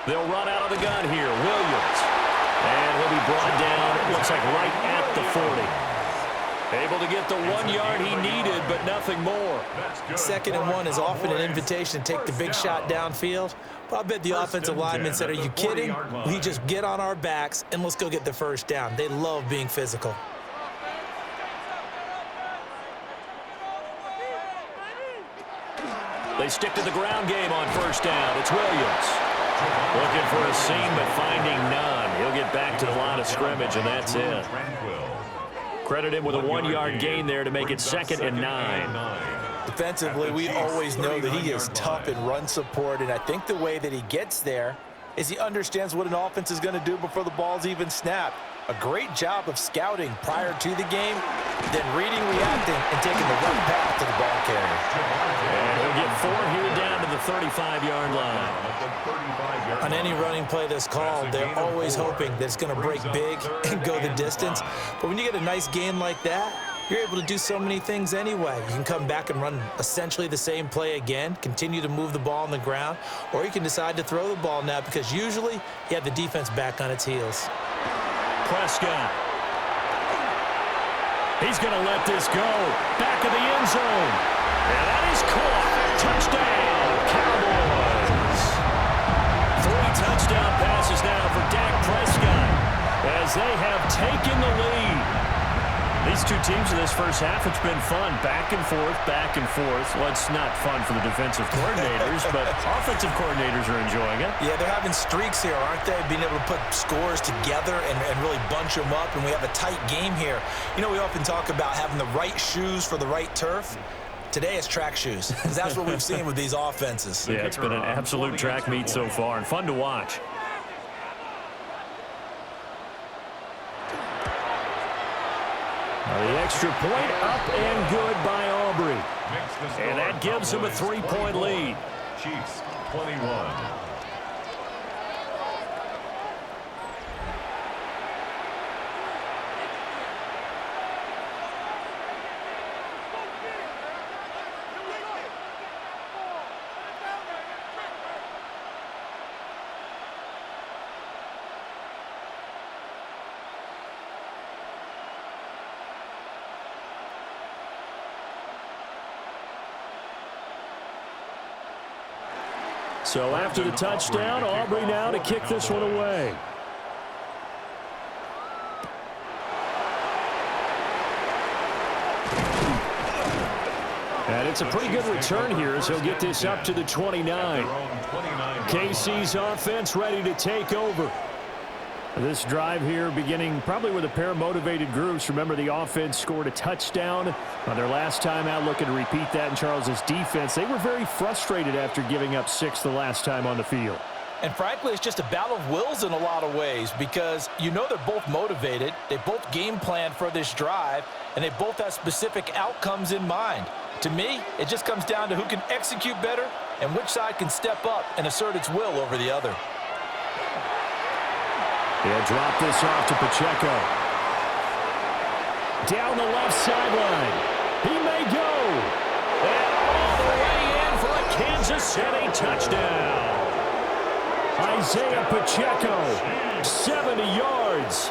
They'll run out of the gun here. Williams. And he'll be brought down, it looks like right at the 40. Able to get the 1 yard he needed, but nothing more. 2nd and 1 is often an invitation to take the big shot downfield. But I bet the offensive linemen said, are you kidding? We just get on our backs and let's go get the first down. They love being physical. They stick to the ground game on first down. It's Williams. Looking for a seam, but finding none. He'll get back to the line of scrimmage, and that's it. Credit him with a 1 yard gain there to make it 2nd and 9. Defensively, we always know that he is tough in run support, and I think the way that he gets there is he understands what an offense is going to do before the ball's even snapped. A great job of scouting prior to the game, then reading, reacting, and taking the right path to the ball carrier. And he'll get 4 here down to the 35-yard line. On any running play that's called, they're always hoping that it's going to break big and go the distance. But when you get a nice gain like that, you're able to do so many things anyway. You can come back and run essentially the same play again, continue to move the ball on the ground, or you can decide to throw the ball now because usually you have the defense back on its heels. Prescott. He's going to let this go. Back of the end zone. And that is caught. Touchdown, Cowboys. 3 touchdown passes now for Dak Prescott as they have taken the lead. These 2 teams in this first half, it's been fun. Back and forth, back and forth. Well, it's not fun for the defensive coordinators, but offensive coordinators are enjoying it. Yeah, they're having streaks here, aren't they? Being able to put scores together and really bunch them up, and we have a tight game here. You know, we often talk about having the right shoes for the right turf. Today it's track shoes, because that's what we've seen with these offenses. Yeah, it's been an absolute track meet so far, and fun to watch. The extra point up and good by Aubrey. And that gives them a 3-point lead. Chiefs 21. So after the touchdown, Aubrey now to kick this one away. And it's a pretty good return here as he'll get this up to the 29. KC's offense ready to take over. This drive here beginning probably with a pair of motivated groups. Remember, the offense scored a touchdown on their last time out, looking to repeat that in Charles's defense. They were very frustrated after giving up 6 the last time on the field. And frankly, it's just a battle of wills in a lot of ways because you know they're both motivated, they both game plan for this drive, and they both have specific outcomes in mind. To me, it just comes down to who can execute better and which side can step up and assert its will over the other. He'll drop this off to Pacheco. Down the left sideline. He may go. And all the way in for a Kansas City touchdown. Isaiah Pacheco, 70 yards.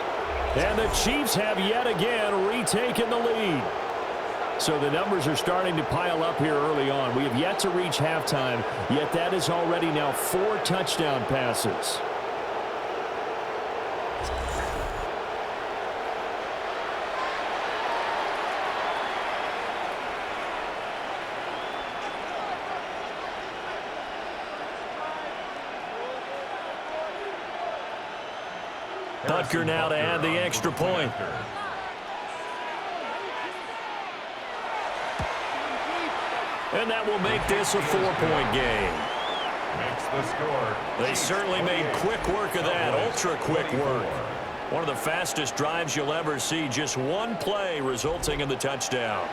And the Chiefs have yet again retaken the lead. So the numbers are starting to pile up here early on. We have yet to reach halftime, yet that is already now 4 touchdown passes. Butker now to add the extra point. And that will make this a 4-point game. Makes the score. They certainly made quick work of that, ultra-quick work. One of the fastest drives you'll ever see, just one play resulting in the touchdown.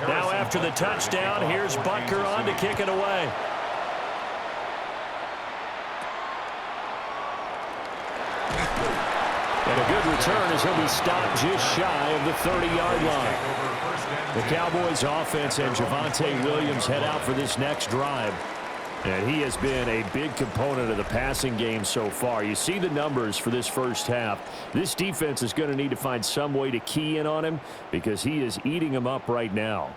Now after the touchdown, here's Butker on to kick it away. And a good return as he'll be stopped just shy of the 30-yard line. The Cowboys offense and Javonte Williams head out for this next drive. And he has been a big component of the passing game so far. You see the numbers for this first half. This defense is going to need to find some way to key in on him because he is eating them up right now.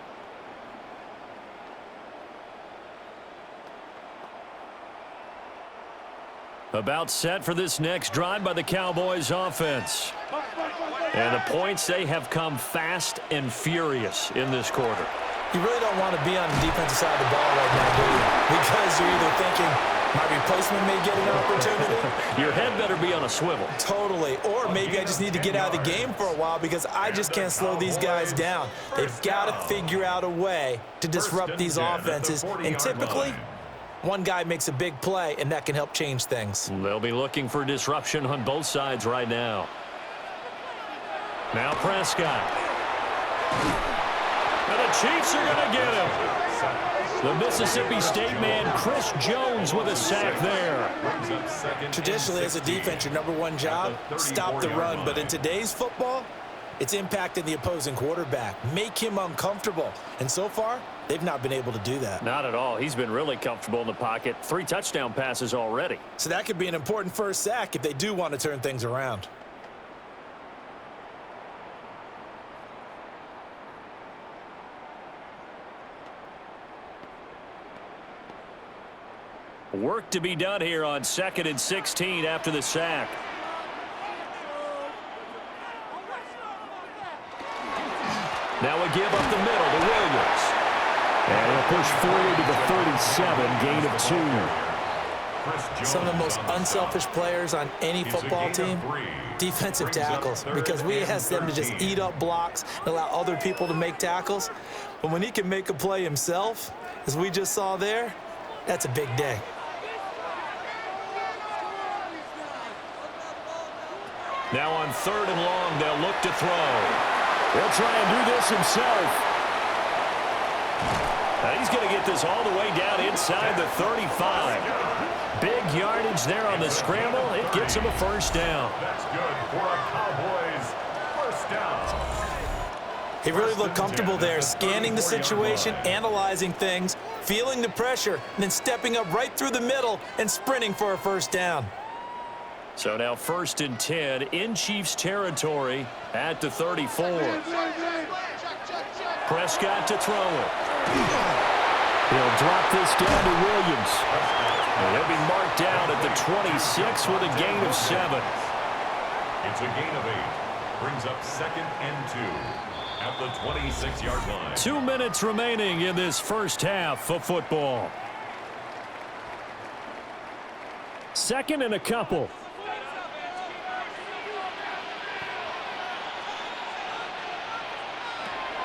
About set for this next drive by the Cowboys offense. And the points, they have come fast and furious in this quarter. You really don't want to be on the defensive side of the ball right now, do you? Because you're either thinking, my replacement may get an opportunity. Your head better be on a swivel. Totally. Or maybe I just need to get out of the game for a while because I just can't slow these guys down. They've got to figure out a way to disrupt these offenses. And typically, one guy makes a big play, and that can help change things. They'll be looking for disruption on both sides right now. Now Prescott. And the Chiefs are going to get him. The Mississippi State man, Chris Jones, with a sack there. Traditionally, as a defense, your #1 job, stop the run. But in today's football, it's impacting the opposing quarterback. Make him uncomfortable. And so far, they've not been able to do that. Not at all. He's been really comfortable in the pocket. 3 touchdown passes already. So that could be an important first sack if they do want to turn things around. Work to be done here on 2nd and 16 after the sack. Now a give up the middle to Williams. And he'll push forward to the 37, gain of 2. Some of the most unselfish players on any football team, defensive tackles, because we ask them to just eat up blocks and allow other people to make tackles. But when he can make a play himself, as we just saw there, that's a big day. Now on 3rd and long, they'll look to throw. He'll try and do this himself. Now he's going to get this all the way down inside the 35. Big yardage there on the scramble. It gets him a first down. That's good for a Cowboys first down. He really looked comfortable there, scanning the situation, analyzing things, feeling the pressure, and then stepping up right through the middle and sprinting for a first down. So now 1st and 10 in Chiefs territory at the 34. Prescott to throw it. He'll drop this down to Williams. And he'll be marked down at the 26 with a gain of 7. It's a gain of 8. Brings up 2nd and 2 at the 26-yard line. 2 minutes remaining in this first half of football. 2nd and a couple.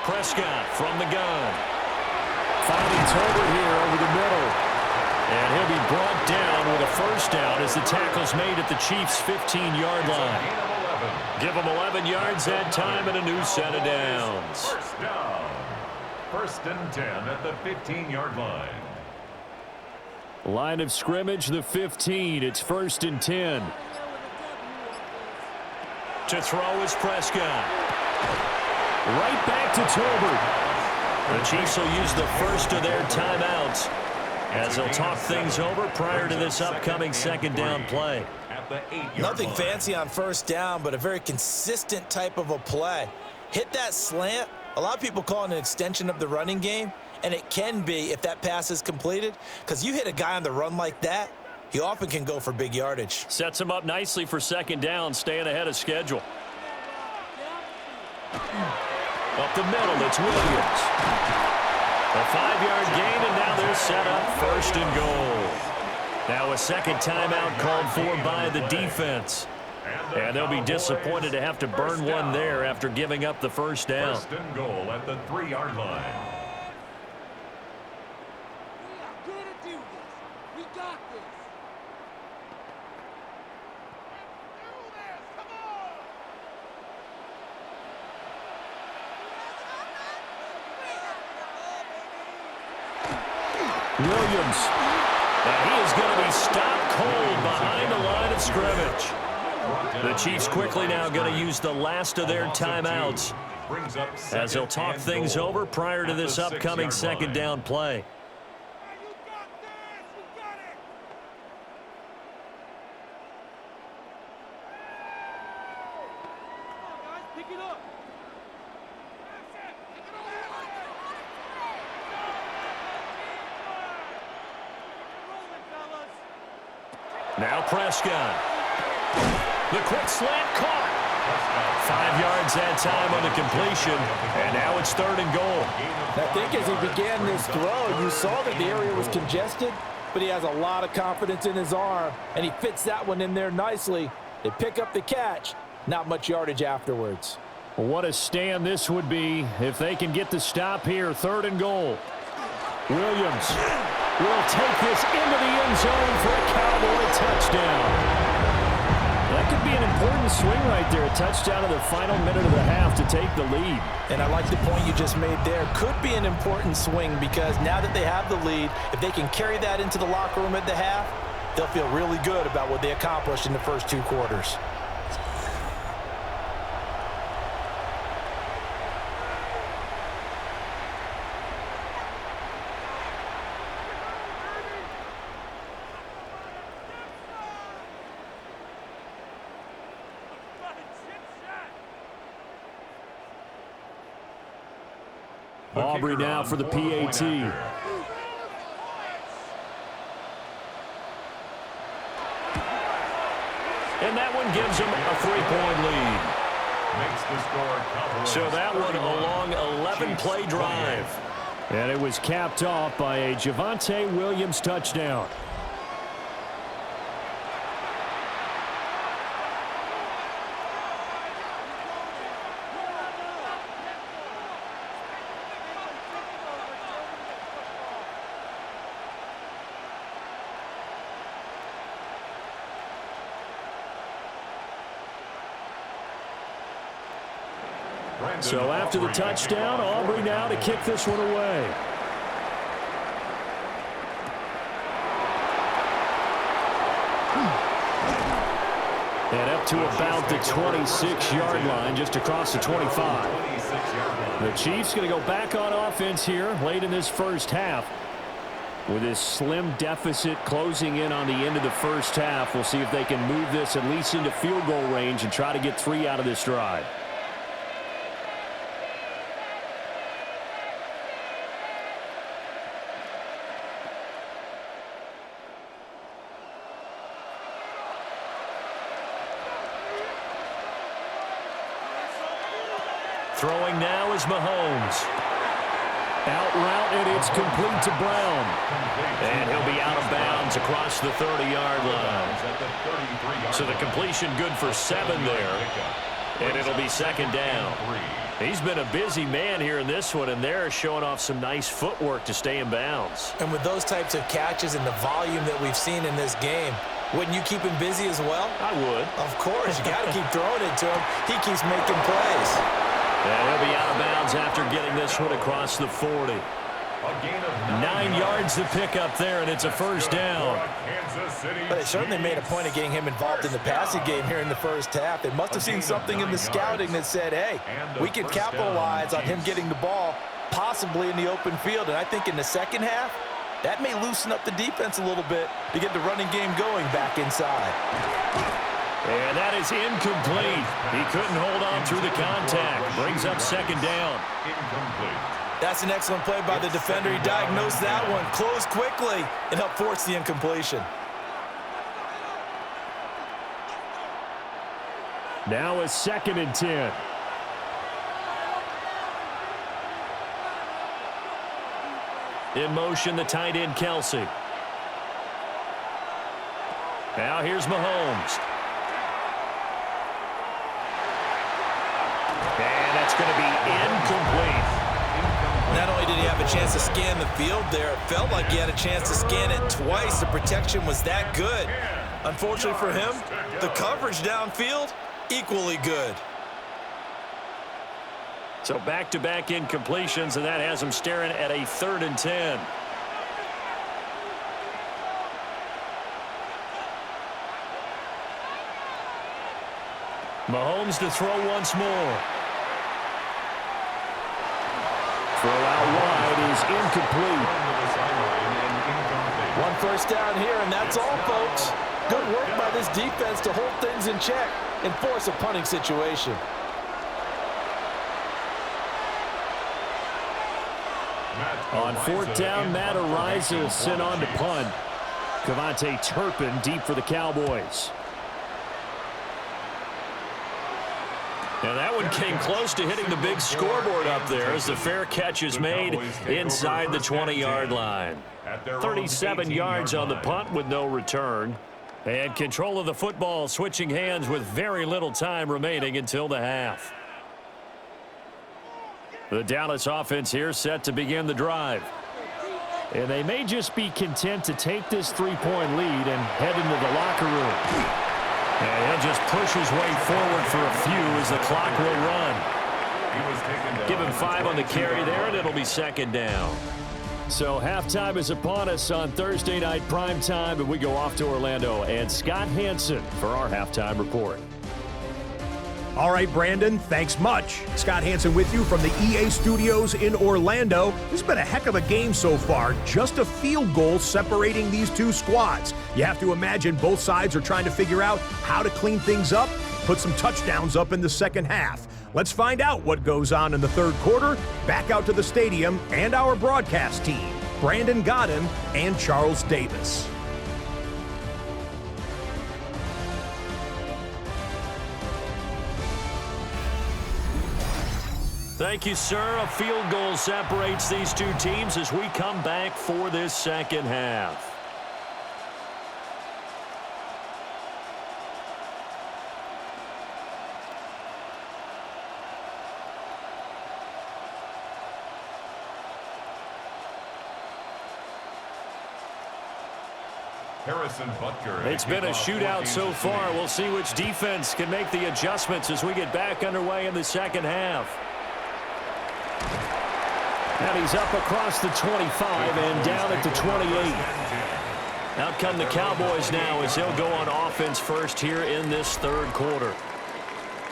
Prescott from the gun. Finding Tolbert here over the middle. And he'll be brought down with a first down as the tackle's made at the Chiefs' 15-yard line. Give them 11 yards that time and a new set of downs. First down. 1st and 10 at the 15-yard line. Line of scrimmage, the 15. It's 1st and 10. To throw is Prescott. Right back to Tolbert. The Chiefs will use the first of their timeouts as they'll talk things over prior to this upcoming 2nd down play. Nothing fancy on first down, but a very consistent type of a play. Hit that slant. A lot of people call it an extension of the running game, and it can be if that pass is completed, because you hit a guy on the run like that, he often can go for big yardage. Sets him up nicely for 2nd down, staying ahead of schedule. Up the middle, it's Williams. A 5-yard gain, and now they're set up 1st and goal. Now a second timeout called for by the defense. And they'll be disappointed to have to burn one there after giving up the first down. 1st and goal at the 3-yard line. Williams. And he is going to be stopped cold behind the line of scrimmage. The Chiefs quickly now going to use the last of their timeouts as they'll talk things over prior to this upcoming 2nd down play. Now Prescott. The quick slant caught. 5 yards that time on the completion. And now it's 3rd and goal. I think as he began this throw, you saw that the area was congested, but he has a lot of confidence in his arm, and he fits that one in there nicely. They pick up the catch. Not much yardage afterwards. What a stand this would be if they can get the stop here. 3rd and goal. Williams will take this into the end zone for a Cowboy touchdown. That could be an important swing right there. A touchdown in the final minute of the half to take the lead. And I like the point you just made there. Could be an important swing because now that they have the lead, if they can carry that into the locker room at the half, they'll feel really good about what they accomplished in the first 2 quarters. Aubrey now for the PAT. And that one gives them a 3-point lead. Makes the score. So that one a long 11-play drive. And it was capped off by a Javonte Williams touchdown. So after the touchdown, Aubrey now to kick this one away. And up to about the 26-yard line, just across the 25. The Chiefs going to go back on offense here late in this first half. With this slim deficit closing in on the end of the first half, we'll see if they can move this at least into field goal range and try to get 3 out of this drive. Throwing now is Mahomes. Out route, and it's complete to Brown. And he'll be out of bounds across the 30-yard line. So the completion good for 7 there. And it'll be second down. He's been a busy man here in this one, and they're showing off some nice footwork to stay in bounds. And with those types of catches and the volume that we've seen in this game, wouldn't you keep him busy as well? I would. Of course. You got to keep throwing it to him. He keeps making plays. And he'll be out of bounds after getting this one across the 40. 9 yards to pick up there, and it's a first down. But they certainly made a point of getting him involved in the passing game here in the first half. They must have seen something in the scouting that said, hey, we can capitalize on him getting the ball possibly in the open field. And I think in the second half, that may loosen up the defense a little bit to get the running game going back inside. And that is incomplete. He couldn't hold on through the contact. Brings up second down. That's an excellent play by the defender. He diagnosed that one, closed quickly, and helped force the incompletion. Now a 2nd and 10. In motion, the tight end, Kelsey. Now here's Mahomes. And that's going to be incomplete. Not only did he have a chance to scan the field there, it felt like he had a chance to scan it twice. The protection was that good. Unfortunately for him, the coverage downfield, equally good. So back-to-back incompletions, and that has him staring at a 3rd and 10. Mahomes to throw once more. Throw out wide is incomplete. 1 first down here, and that's all, folks. Good work by this defense to hold things in check and force a punting situation. On 4th down, Matt Araiza sent on to punt. Cavante Turpin deep for the Cowboys. Now that one came close to hitting the big scoreboard up there as the fair catch is made inside the 20-yard line. 37 yards on the punt with no return. And control of the football switching hands with very little time remaining until the half. The Dallas offense here set to begin the drive. And they may just be content to take this 3-point lead and head into the locker room. And he'll just push his way forward for a few as the clock will run. Give him 5 on the carry there, and it'll be second down. So halftime is upon us on Thursday night primetime, and we go off to Orlando. And Scott Hansen for our halftime report. All right, Brandon, thanks much. Scott Hansen with you from the EA Studios in Orlando. This has been a heck of a game so far. Just a field goal separating these two squads. You have to imagine both sides are trying to figure out how to clean things up, put some touchdowns up in the second half. Let's find out what goes on in the third quarter. Back out to the stadium and our broadcast team, Brandon Godden and Charles Davis. Thank you, sir. A field goal separates these two teams as we come back for this second half. It's been a shootout so far. We'll see which defense can make the adjustments as we get back underway in the second half. And he's up across the 25 and down at the 28. Out come the Cowboys now as they'll go on offense first here in this third quarter.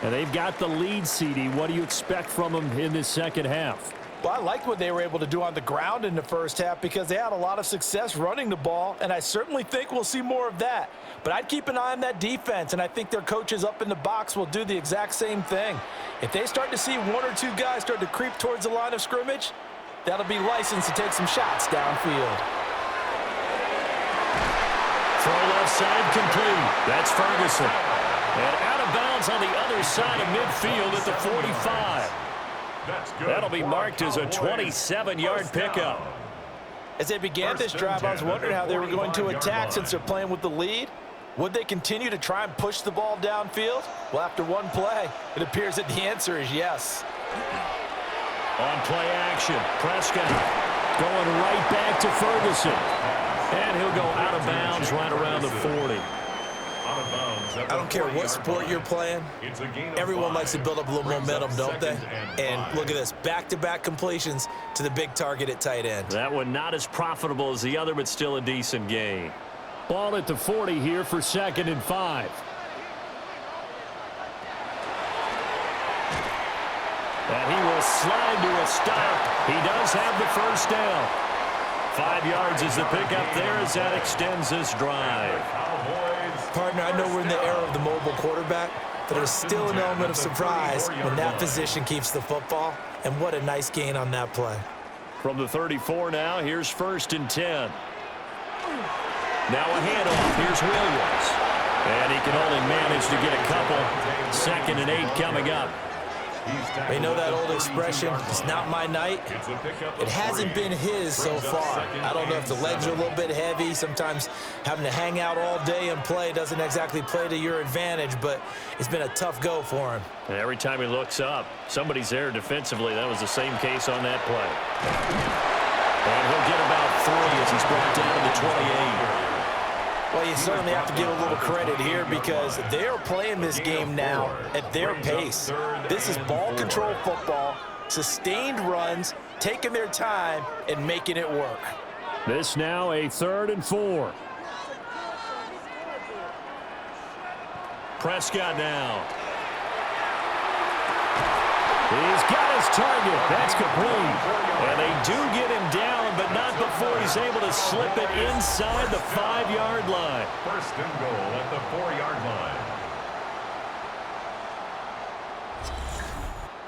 And they've got the lead, CD. What do you expect from them in this second half? Well, I liked what they were able to do on the ground in the first half because they had a lot of success running the ball, and I certainly think we'll see more of that. But I'd keep an eye on that defense, and I think their coaches up in the box will do the exact same thing. If they start to see one or two guys start to creep towards the line of scrimmage, that'll be licensed to take some shots downfield. Throw left side complete. That's Ferguson. And out of bounds on the other side of midfield at the 45. That'll be marked as a 27-yard pickup. As they began this drive, I was wondering how they were going to attack since they're playing with the lead. Would they continue to try and push the ball downfield? Well, after one play, it appears that the answer is yes. On play action, Prescott going right back to Ferguson. And he'll go out of bounds right around the 40. I don't care what sport you're playing. Everyone likes to build up a little momentum, don't they? And look at this, back-to-back completions to the big target at tight end. That one not as profitable as the other, but still a decent gain. Ball at the 40 here for 2nd and 5. And he will slide to a stop. He does have the first down. 5 yards is the pickup there as that extends this drive. Partner, I know we're in the era of the mobile quarterback, but there's still an element of surprise when that position keeps the football, and what a nice gain on that play. From the 34 now, here's 1st and 10. Now a handoff. Here's Williams. And he can only manage to get a couple. 2nd and 8 coming up. You know that old expression, it's not my night? It hasn't been his so far. I don't know if the legs are a little bit heavy. Sometimes having to hang out all day and play doesn't exactly play to your advantage, but it's been a tough go for him. And every time he looks up, somebody's there defensively. That was the same case on that play. And he'll get about 3 as he's brought down to the 28. Well, you certainly have to give a little credit here because they're playing this game now at their pace. This is ball control football, sustained runs, taking their time and making it work. This now a 3rd and 4. Prescott now. He's got his target. That's complete. And they do get him down, but not before he's able to slip it inside the 5-yard line. 1st and goal at the 4-yard line.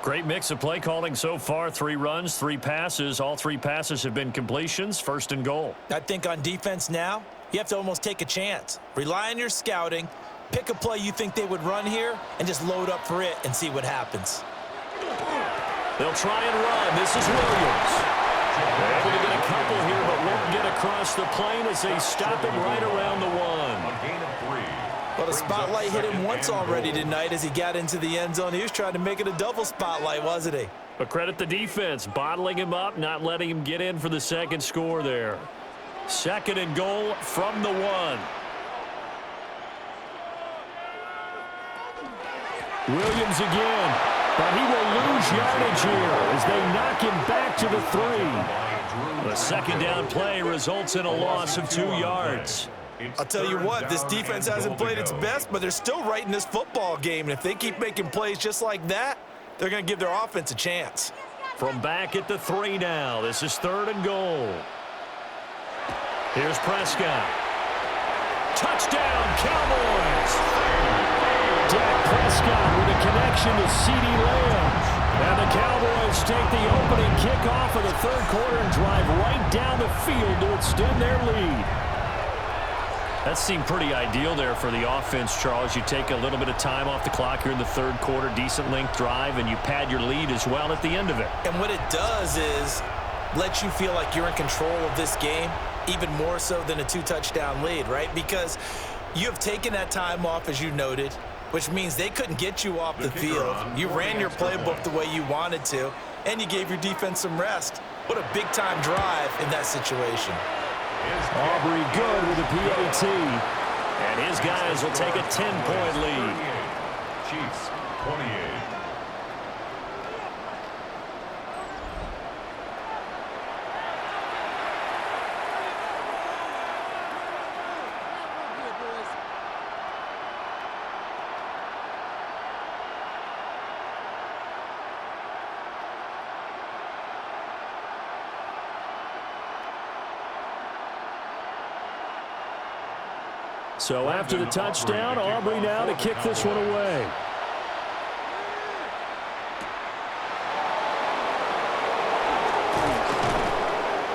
Great mix of play calling so far. 3 runs, 3 passes. All 3 passes have been completions. 1st and goal. I think on defense now, you have to almost take a chance. Rely on your scouting. Pick a play you think they would run here and just load up for it and see what happens. They'll try and run. This is Williams. Able to get a couple here, but won't get across the plane as they stop him right around the 1. A gain of 3. Well, the spotlight hit him once already tonight as he got into the end zone. He was trying to make it a double spotlight, wasn't he? But credit the defense, bottling him up, not letting him get in for the 2nd score there. 2nd and goal from the 1. Williams again. But he will lose yardage here as they knock him back to the 3. The 2nd down play results in a loss of 2 yards. I'll tell you what, this defense hasn't played its best, but they're still right in this football game. And if they keep making plays just like that, they're going to give their offense a chance. From back at the 3 now, this is 3rd and goal. Here's Prescott. Touchdown, Cowboys! Dak Prescott with a connection to CeeDee Lamb. And the Cowboys take the opening kickoff of the 3rd quarter and drive right down the field to extend their lead. That seemed pretty ideal there for the offense, Charles. You take a little bit of time off the clock here in the 3rd quarter, decent length drive, and you pad your lead as well at the end of it. And what it does is let you feel like you're in control of this game, even more so than a 2-touchdown lead, right? Because you have taken that time off, as you noted, which means they couldn't get you off the field. You ran your playbook the way you wanted to, and you gave your defense some rest. What a big-time drive in that situation. Aubrey good with a PAT. And his guys will take a 10-point lead. Chiefs, 28. So after the touchdown, Aubrey now to kick this one away.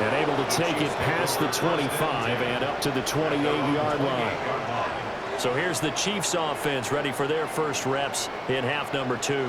And able to take it past the 25 and up to the 28-yard line. So here's the Chiefs offense ready for their first reps in half number 2.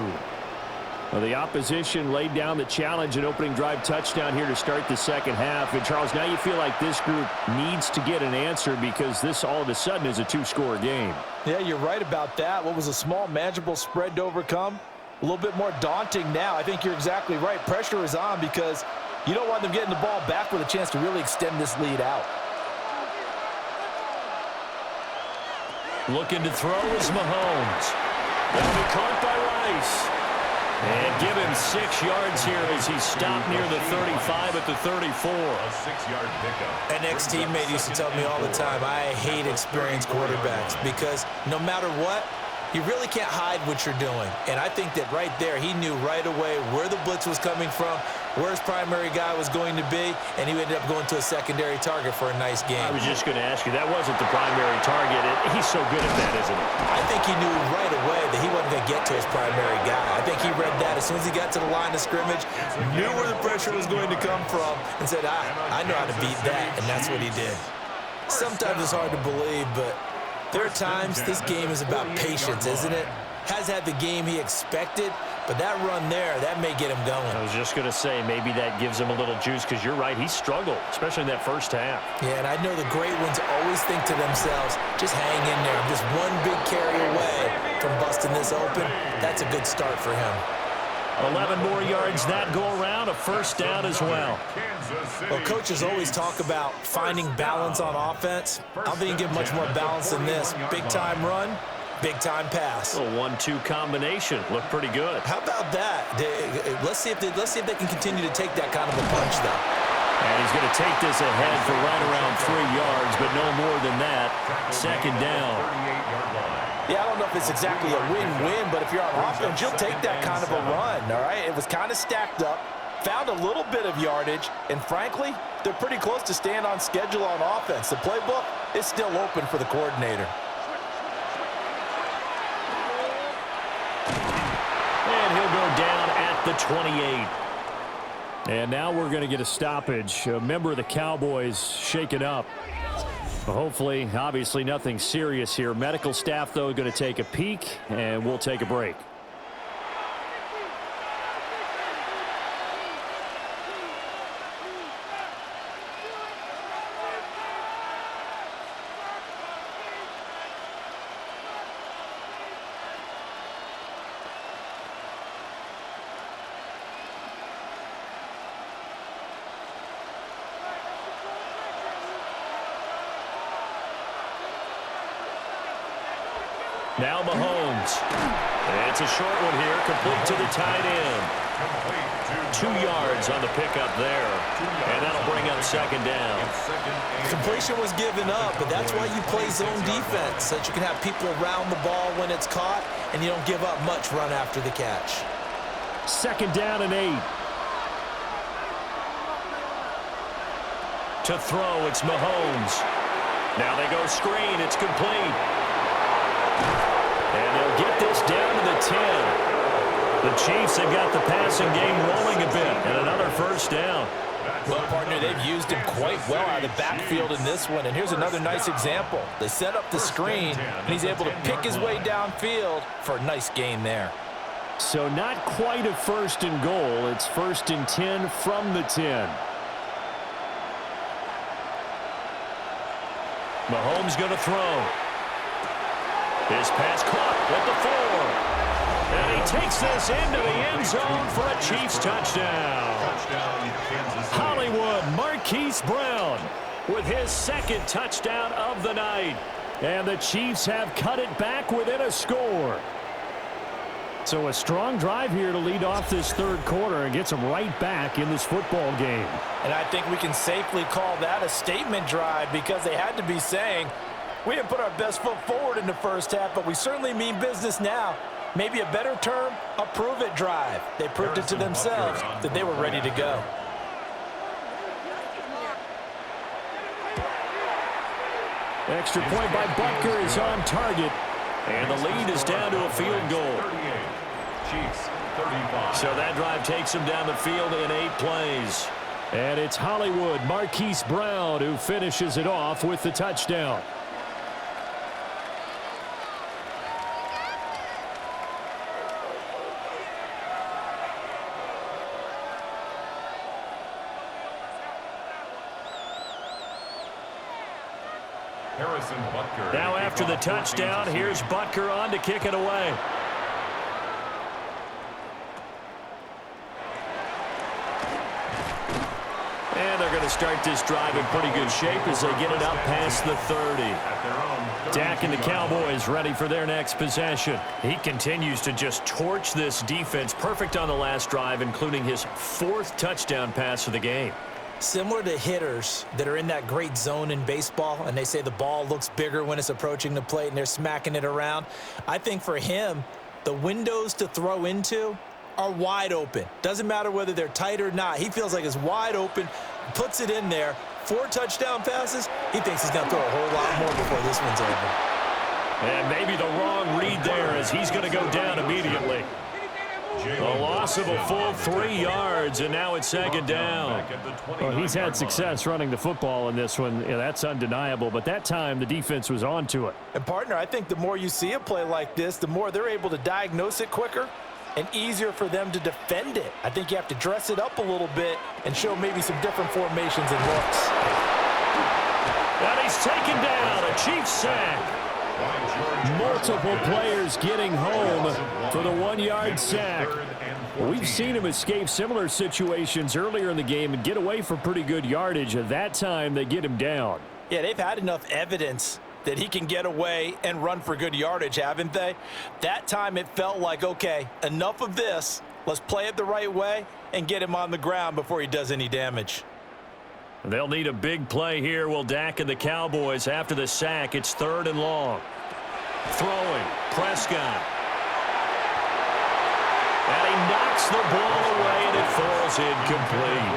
Well, the opposition laid down the challenge and opening drive touchdown here to start the second half. And, Charles, now you feel like this group needs to get an answer because this all of a sudden is a 2-score game. Yeah, you're right about that. What was a small, manageable spread to overcome? A little bit more daunting now. I think you're exactly right. Pressure is on because you don't want them getting the ball back with a chance to really extend this lead out. Looking to throw is Mahomes. That'll be caught by Rice. And give him 6 yards here as he stopped near the 35 at the 34. A 6-yard pickup. An ex-teammate used to tell me all the time, I hate experienced quarterbacks because no matter what, you really can't hide what you're doing. And I think that right there, he knew right away where the blitz was coming from, where his primary guy was going to be, and he ended up going to a secondary target for a nice game. I was just going to ask you, that wasn't the primary target. He's so good at that, isn't he? I think he knew right away that he wasn't going to get to his primary guy. I think he read that as soon as he got to the line of scrimmage, knew where the pressure was going to come from, and said, I know how to beat that, and that's what he did. Sometimes it's hard to believe, but there are times this game is about patience, isn't it? Has had the game he expected, but that run there, that may get him going. I was just going to say, maybe that gives him a little juice because you're right, he struggled, especially in that first half. Yeah, and I know the great ones always think to themselves, just hang in there. I'm just one big carry away from busting this open. That's a good start for him. 11 more yards that go around, a first down as well. Well, coaches always talk about finding balance on offense. I don't think you can get much more balance than this. Big-time run, big-time pass. A 1-2 combination. Looked pretty good. How about that? Let's see if they can continue to take that kind of a punch, though. And he's going to take this ahead for right around 3 yards, but no more than that. Second down. Yeah, I don't know if it's exactly a win-win, but if you're on offense, you'll take that kind of a run, all right? It was kind of stacked up, found a little bit of yardage, and frankly, they're pretty close to staying on schedule on offense. The playbook is still open for the coordinator. And he'll go down at the 28. And now we're going to get a stoppage. A member of the Cowboys shaken up. Hopefully, obviously nothing serious here. Medical staff, though, going to take a peek, and we'll take a break. Now Mahomes. It's a short one here, complete to the tight end. 2 yards on the pickup there. And that'll bring up second down. Completion was given up, but that's why you play zone defense, so that you can have people around the ball when it's caught, and you don't give up much run after the catch. Second down and 8. To throw, it's Mahomes. Now they go screen. It's complete. And they'll get this down to the 10. The Chiefs have got the passing game rolling a bit, and another first down. Well, partner, they've used him quite well out of the backfield in this one. And here's another nice example. They set up the screen, and he's able to pick his way downfield for a nice gain there. So not quite a first and goal. It's first and 10 from the 10. Mahomes going to throw. His pass caught at the 4. And he takes this into the end zone for a Chiefs touchdown. Hollywood Marquise Brown. with his second touchdown of the night. And the Chiefs have cut it back within a score. So a strong drive here to lead off this third quarter and gets them right back in this football game. And I think we can safely call that a statement drive because they had to be saying, we didn't put our best foot forward in the first half, but we certainly mean business now. Maybe a better term, a prove-it drive. They proved it to themselves that they were ready to go. Extra point by Butker is on target. And the lead is down to a field goal. So that drive takes him down the field in 8 plays. And it's Hollywood Marquise Brown who finishes it off with the touchdown. Now after the touchdown, here's Butker on to kick it away. And they're going to start this drive in pretty good shape as they get it up past the 30. Dak and the Cowboys ready for their next possession. He continues to just torch this defense. Perfect on the last drive, including his 4th touchdown pass of the game. Similar to hitters that are in that great zone in baseball, and they say the ball looks bigger when it's approaching the plate and they're smacking it around. I think for him, the windows to throw into are wide open. Doesn't matter whether they're tight or not. He feels like it's wide open, puts it in there. 4 touchdown passes. He thinks he's going to throw a whole lot more before this one's over. And maybe the wrong read there as he's going to go down immediately. A loss of a full 3 yards, and now it's second down. Well, he's had success running the football in this one. Yeah, that's undeniable, but that time the defense was on to it. And, partner, I think the more you see a play like this, the more they're able to diagnose it quicker and easier for them to defend it. I think you have to dress it up a little bit and show maybe some different formations and looks. And he's taken down, a Chiefs sack. Multiple players getting home for the 1-yard sack. We've seen him escape similar situations earlier in the game and get away for pretty good yardage. At that time, they get him down. Yeah, they've had enough evidence that he can get away and run for good yardage, haven't they? That time it felt like, okay, enough of this. Let's play it the right way and get him on the ground before he does any damage. They'll need a big play here, will Dak and the Cowboys. After the sack, it's 3rd and long. Throwing, Prescott. And he knocks the ball away, and it falls incomplete.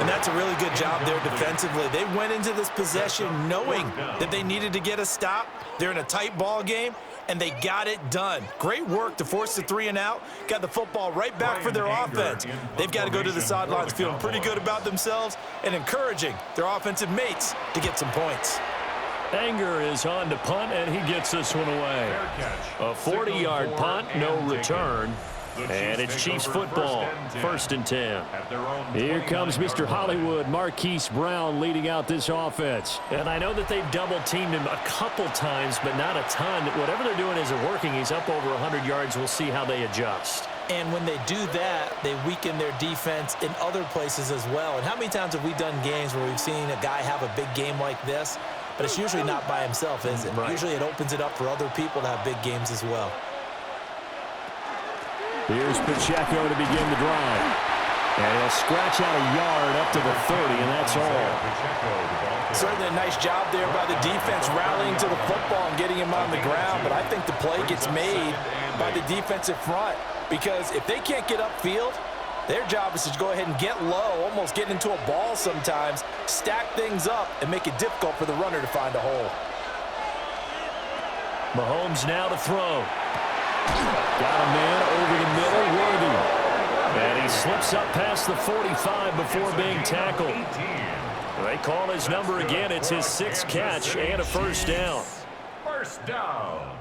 And that's a really good job there defensively. They went into this possession knowing that they needed to get a stop. They're in a tight ball game, and they got it done. Great work to force the 3 and out. Got the football right back for their offense. They've got to go to the sidelines feeling pretty good about themselves and encouraging their offensive mates to get some points. Anger is on to punt, and he gets this one away. A 40-yard punt, no return. And it's Chiefs football, 1st and 10. Here comes Mr. Hollywood, Marquise Brown, leading out this offense. And I know that they've double-teamed him a couple times, but not a ton. Whatever they're doing isn't working. He's up over 100 yards. We'll see how they adjust. And when they do that, they weaken their defense in other places as well. And how many times have we done games where we've seen a guy have a big game like this? But it's usually not by himself, is it? Right. Usually it opens it up for other people to have big games as well. Here's Pacheco to begin the drive. And he'll scratch out a yard up to the 30, and that's all. Certainly a nice job there by the defense rallying to the football and getting him on the ground. But I think the play gets made by the defensive front because if they can't get upfield, their job is to go ahead and get low, almost get into a ball sometimes, stack things up, and make it difficult for the runner to find a hole. Mahomes now to throw. Got a man over the middle, Worthy. And he slips up past the 45 before being tackled. They call his number again. It's his 6th catch and a 1st down. First down.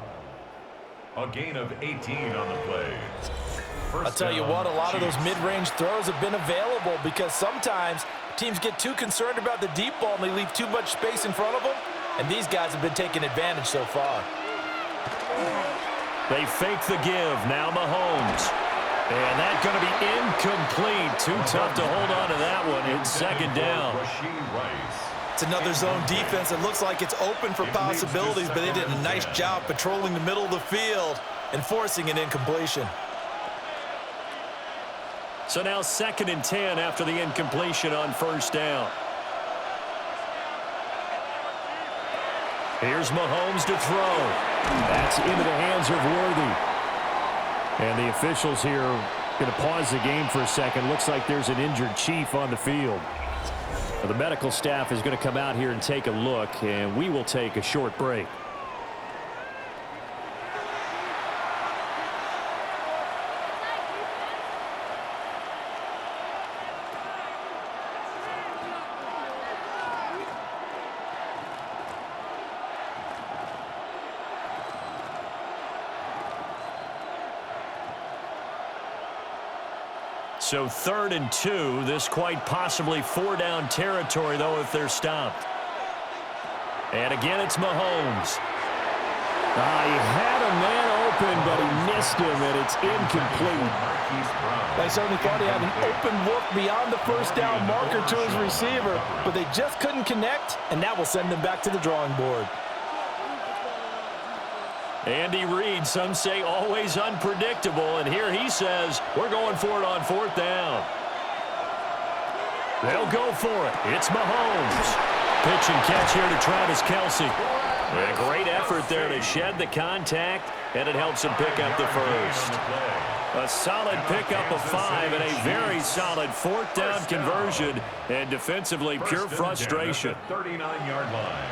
A gain of 18 on the play. I'll tell you what, a lot of those mid-range throws have been available because sometimes teams get too concerned about the deep ball and they leave too much space in front of them, and these guys have been taking advantage so far. They fake the give. Now Mahomes. And that's going to be incomplete. Too tough to hold on to that one. It's 2nd down. To It's another zone defense. It looks like it's open for possibilities, but they did a nice job patrolling the middle of the field and forcing an incompletion. So now 2nd and 10 after the incompletion on 1st down. Here's Mahomes to throw. That's into the hands of Worthy. And the officials here going to pause the game for a second. Looks like there's an injured Chief on the field. The medical staff is going to come out here and take a look, and we will take a short break. So 3rd and 2. This quite possibly 4-down territory, though, if they're stopped. And again, it's Mahomes. He had a man open, but he missed him, and it's incomplete. They certainly thought he had an open look beyond the 1st down marker to his receiver, but they just couldn't connect, and that will send them back to the drawing board. Andy Reid, some say always unpredictable, and here he says we're going for it on 4th down. They'll go for it. It's Mahomes. Pitch and catch here to Travis Kelce. A great effort there to shed the contact, and it helps him pick up the first. A solid pickup of 5 and a very solid 4th down conversion, and defensively pure frustration. 39-yard line.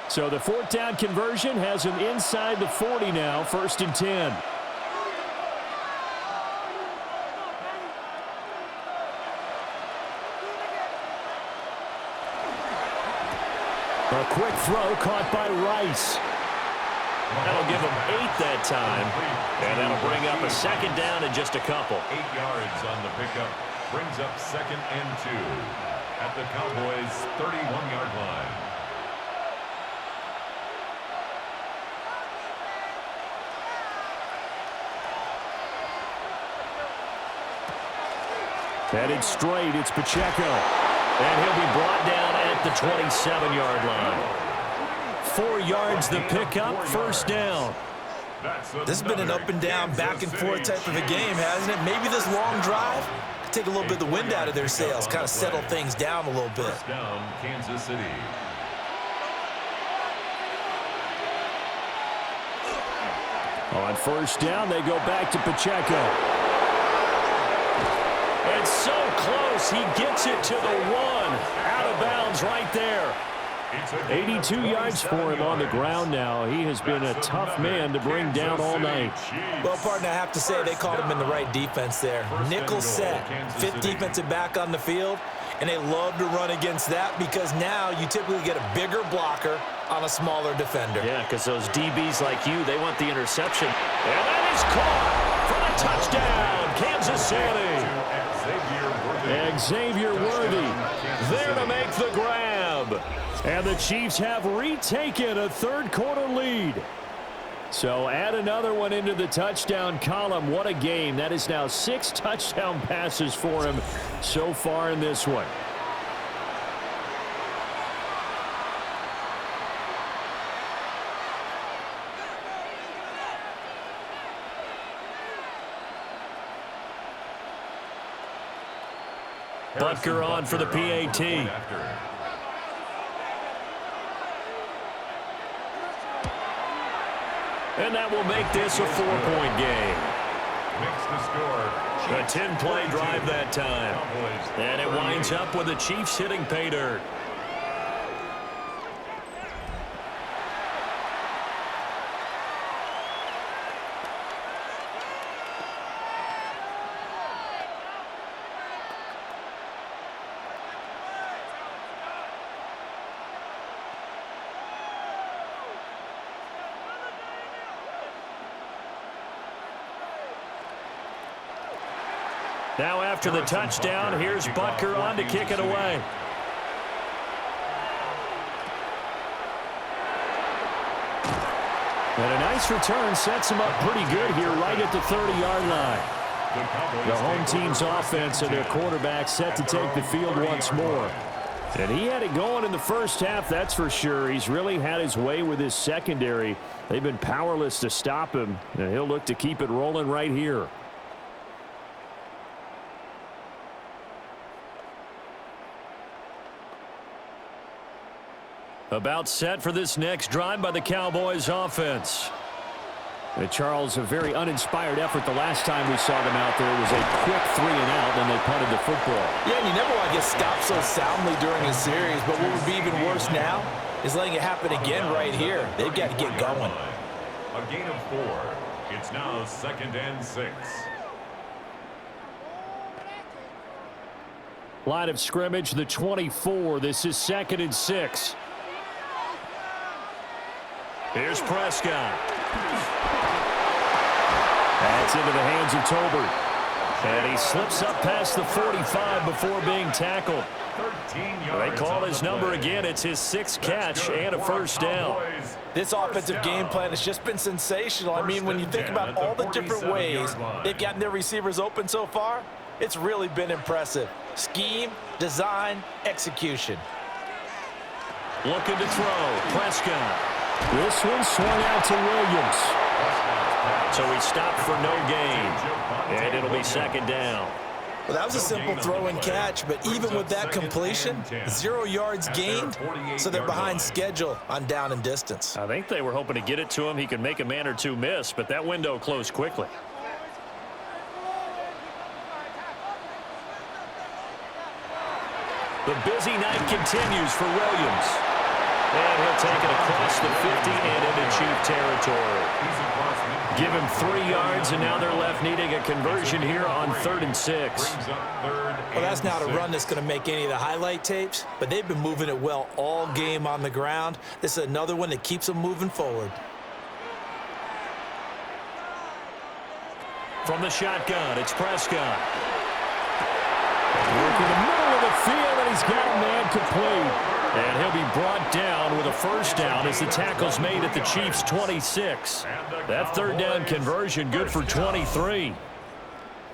So the 4th down conversion has him inside the 40 now, 1st and 10. A quick throw caught by Rice. That'll give him 8 that time, and that'll bring up a 2nd down in just a couple. 8 yards on the pickup brings up 2nd and 2 at the Cowboys' 31-yard line. Headed straight, it's Pacheco. And he'll be brought down at the 27-yard line. 4 yards the pickup, 1st down. This has been an up-and-down, back-and-forth type of a game, hasn't it? Maybe this long drive could take a little bit of the wind out of their sails, kind of settle things down a little bit. 1st down, Kansas City. On 1st down, they go back to Pacheco. And so close, he gets it to the 1. Out of bounds right there. 82 yards for him on the ground now. He has been a tough man to bring down all night. Well, partner, I have to say they caught him in the right defense there. Nickel set, 5th defensive back on the field, and they love to run against that because now you typically get a bigger blocker on a smaller defender. Yeah, because those DBs like you, they want the interception. And that is caught for the touchdown, Kansas City. Xavier Worthy there to make the grab. And the Chiefs have retaken a 3rd quarter lead. So add another one into the touchdown column. What a game. That is now 6 touchdown passes for him so far in this one. Butker on for the PAT. And that will make this a 4-point game. Makes the score. A 10-play drive that time. And it winds up with the Chiefs hitting pay dirt. Now after the touchdown, here's Butker on to kick it away. And a nice return sets him up pretty good here right at the 30-yard line. The home team's offense and their quarterback set to take the field once more. And he had it going in the first half, that's for sure. He's really had his way with his secondary. They've been powerless to stop him, and he'll look to keep it rolling right here. About set for this next drive by the Cowboys offense. And Charles, a very uninspired effort the last time we saw them out there. It was a quick 3 and out, then they punted the football. Yeah, and you never want to get stopped so soundly during a series, but what would be even worse now is letting it happen again right here. They've got to get going. A gain of 4. It's now 2nd and 6. Line of scrimmage, the 24. This is 2nd and 6. Here's Prescott. That's into the hands of Tolbert. And he slips up past the 45 before being tackled. They call his number again. It's his 6th catch and a first down. This offensive game plan has just been sensational. I mean, when you think about all the different ways they've gotten their receivers open so far, it's really been impressive. Scheme, design, execution. Looking to throw. Prescott. This one swung out to Williams. So he stopped for no gain. And it'll be 2nd down. Well, that was a simple throw and catch, but even with that completion, 0 yards gained, so they're behind schedule on down and distance. I think they were hoping to get it to him. He could make a man or two miss, but that window closed quickly. The busy night continues for Williams. And he'll take it across the 50 and into Chief territory. Give him 3 yards, and now they're left needing a conversion here on 3rd and 6. Well, that's not a run that's going to make any of the highlight tapes, but they've been moving it well all game on the ground. This is another one that keeps them moving forward. From the shotgun, it's Prescott. Working the middle of the field, and he's got a man complete. And he'll be brought down with a first down as the tackle's made at the Chiefs' 26. That 3rd down conversion good for 23.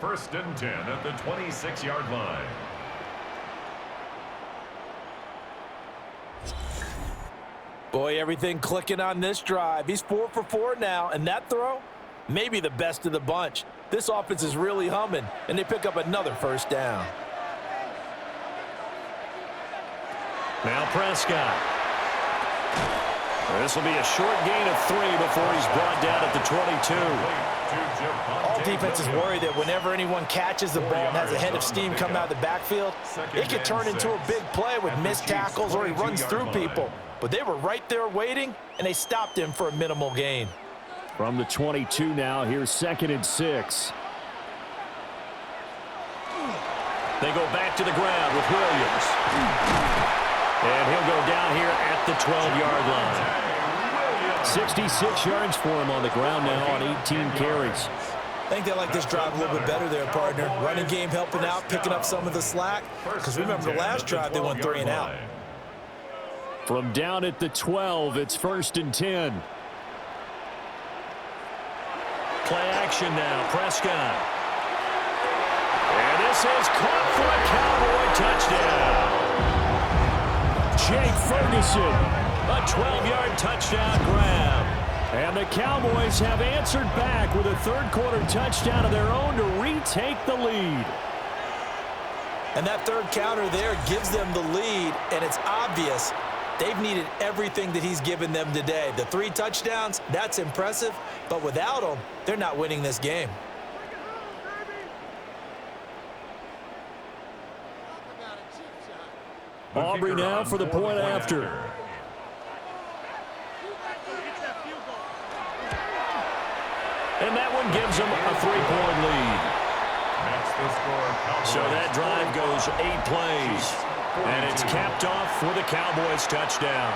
1st and 10 at the 26-yard line. Boy, everything clicking on this drive. He's 4 for 4 now, and that throw, maybe the best of the bunch. This offense is really humming, and they pick up another first down. Now Prescott. This will be a short gain of 3 before he's brought down at the 22. All defenses worry that whenever anyone catches the ball and has a head of steam coming out of the backfield, it could turn into a big play with missed tackles or he runs through people. But they were right there waiting, and they stopped him for a minimal gain. From the 22 now, here's 2nd and 6. They go back to the ground with Williams. And he'll go down here at the 12-yard line. 66 yards for him on the ground now on 18 carries. I think they like this drive a little bit better there, partner. Running game helping out, picking up some of the slack. Because remember the last drive, they went 3 and out. From down at the 12, it's 1st and 10. Play action now, Prescott. And this is caught for a Cowboy touchdown. Jake Ferguson, a 12-yard touchdown grab. And the Cowboys have answered back with a 3rd-quarter touchdown of their own to retake the lead. And that 3rd counter there gives them the lead, and it's obvious they've needed everything that he's given them today. The 3 touchdowns, that's impressive, but without them, they're not winning this game. Aubrey now for the point after. And that one gives them a 3-point lead. So that drive goes 8 plays. And it's capped off for the Cowboys touchdown.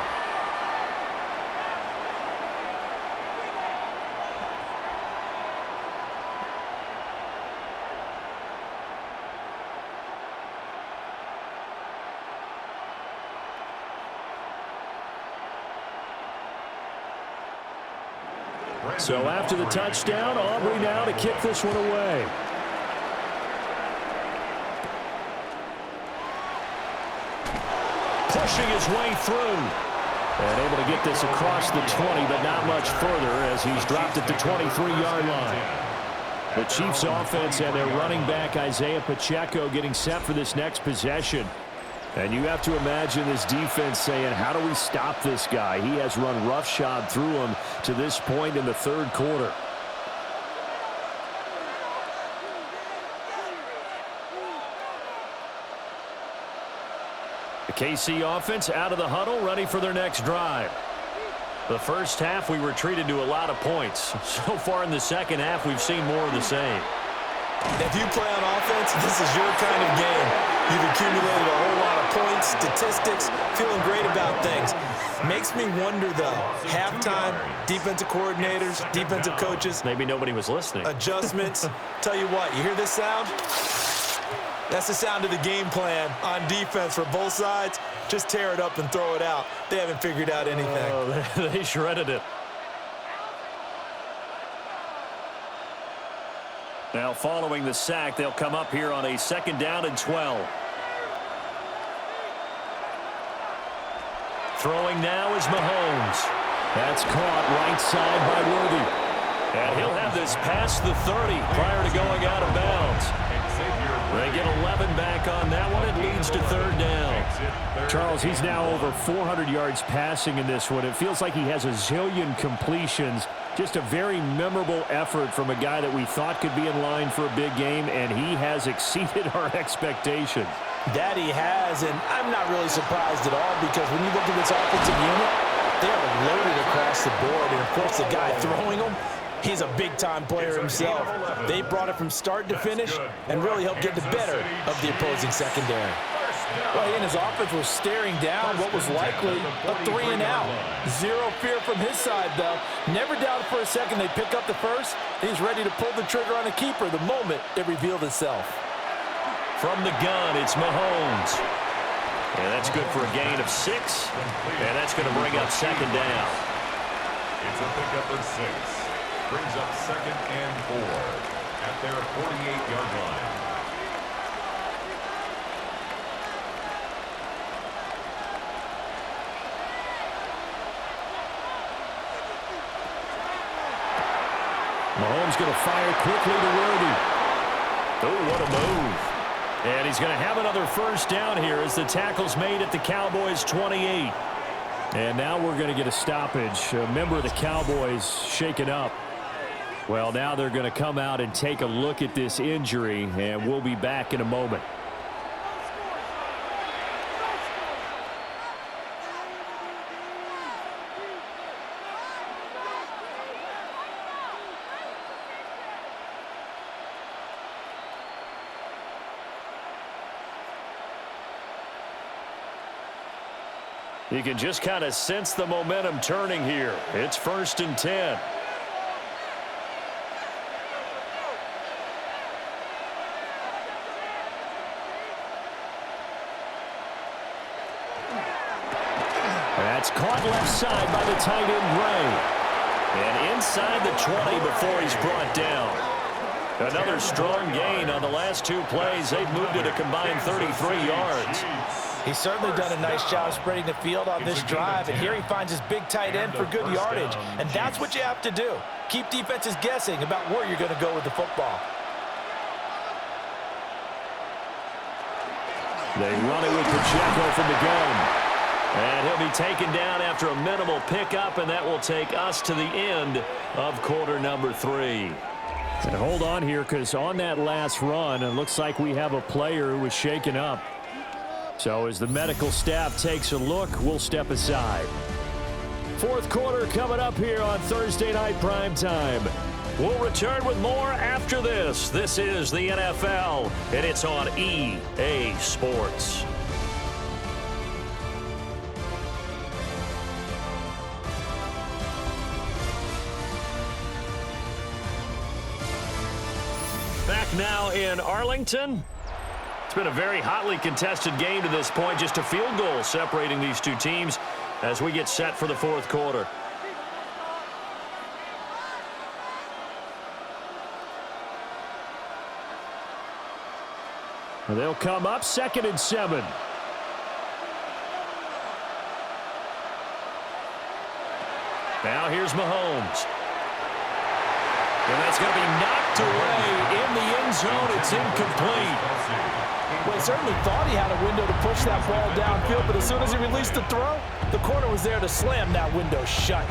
So after the touchdown, Aubrey now to kick this one away. pushing his way through. And able to get this across the 20, but not much further as he's dropped at the 23-yard line. The Chiefs offense and their running back Isaiah Pacheco getting set for this next possession. And you have to imagine this defense saying, how do we stop this guy? He has run roughshod through him to this point in the third quarter. The KC offense out of the huddle, ready for their next drive. The first half, we were treated to a lot of points. So far in the second half, we've seen more of the same. If you play on offense, this is your kind of game. You've accumulated a whole lot of points, statistics, feeling great about things. Makes me wonder, though, halftime, defensive coordinators, defensive coaches. Maybe nobody was listening. Adjustments. Tell you what, you hear this sound? That's the sound of the game plan on defense for both sides. Just tear it up and throw it out. They haven't figured out anything. Oh, they shredded it. Now following the sack, they'll come up here on a 2nd down and 12. Throwing now is Mahomes. That's caught right side by Worthy. And he'll have this past the 30 prior to going out of bounds. They get 11 back on that one. It leads to 3rd down. Charles, he's now over 400 yards passing in this one. It feels like he has a zillion completions. Just a very memorable effort from a guy that we thought could be in line for a big game, and he has exceeded our expectations. That he has, and I'm not really surprised at all because when you look at this offensive unit, they are loaded across the board. And, of course, the guy throwing them, he's a big-time player himself. They brought it from start to finish and really helped get the better of the opposing secondary. Well, he and his offense were staring down what was likely a 3-and-out. Zero fear from his side, though. Never doubted for a second they pick up the first. He's ready to pull the trigger on a keeper the moment it revealed itself. From the gun, it's Mahomes. And that's good for a gain of 6. And that's going to bring up 2nd down. It's a pickup of 6. Brings up 2nd and 4 at their 48-yard line. Mahomes going to fire quickly to Worthy. Oh, what a move. And he's going to have another 1st down here as the tackle's made at the Cowboys' 28. And now we're going to get a stoppage. A member of the Cowboys shaken up. Well, now they're going to come out and take a look at this injury, and we'll be back in a moment. You can just kind of sense the momentum turning here. It's 1st and 10. That's caught left side by the tight end, Gray. And inside the 20 before he's brought down. Another strong gain on the last 2 plays. They've moved it a combined 33 yards. He's certainly done a nice job spreading the field on this drive, and here he finds his big tight end for good yardage. And that's what you have to do. Keep defenses guessing about where you're going to go with the football. They run it with Pacheco from the gun. And he'll be taken down after a minimal pickup, and that will take us to the end of quarter number 3. And hold on here, because on that last run, it looks like we have a player who was shaken up. So as the medical staff takes a look, we'll step aside. 4th quarter coming up here on Thursday Night Prime Time. We'll return with more after this. This is the NFL, and it's on EA Sports. Back now in Arlington. It's been a very hotly contested game to this point. Just a field goal separating these two teams as we get set for the 4th quarter. They'll come up 2nd and 7. Now here's Mahomes. And that's going to be knocked away in the end zone. It's incomplete. Well, he certainly thought he had a window to push that ball downfield, but as soon as he released the throw, the corner was there to slam that window shut.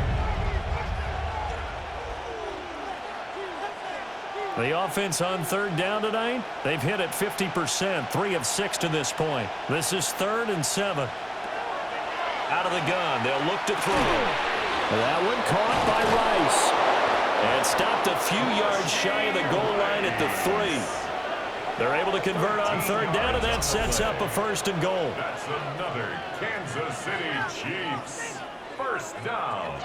The offense on third down tonight, they've hit it 50%, 3 of 6 to this point. This is 3rd and 7. Out of the gun, they'll look to throw. That one caught by Rice. And stopped a few yards shy of the goal line at the 3. They're able to convert on third down, and that sets up a 1st and goal. That's another Kansas City Chiefs. 1st down.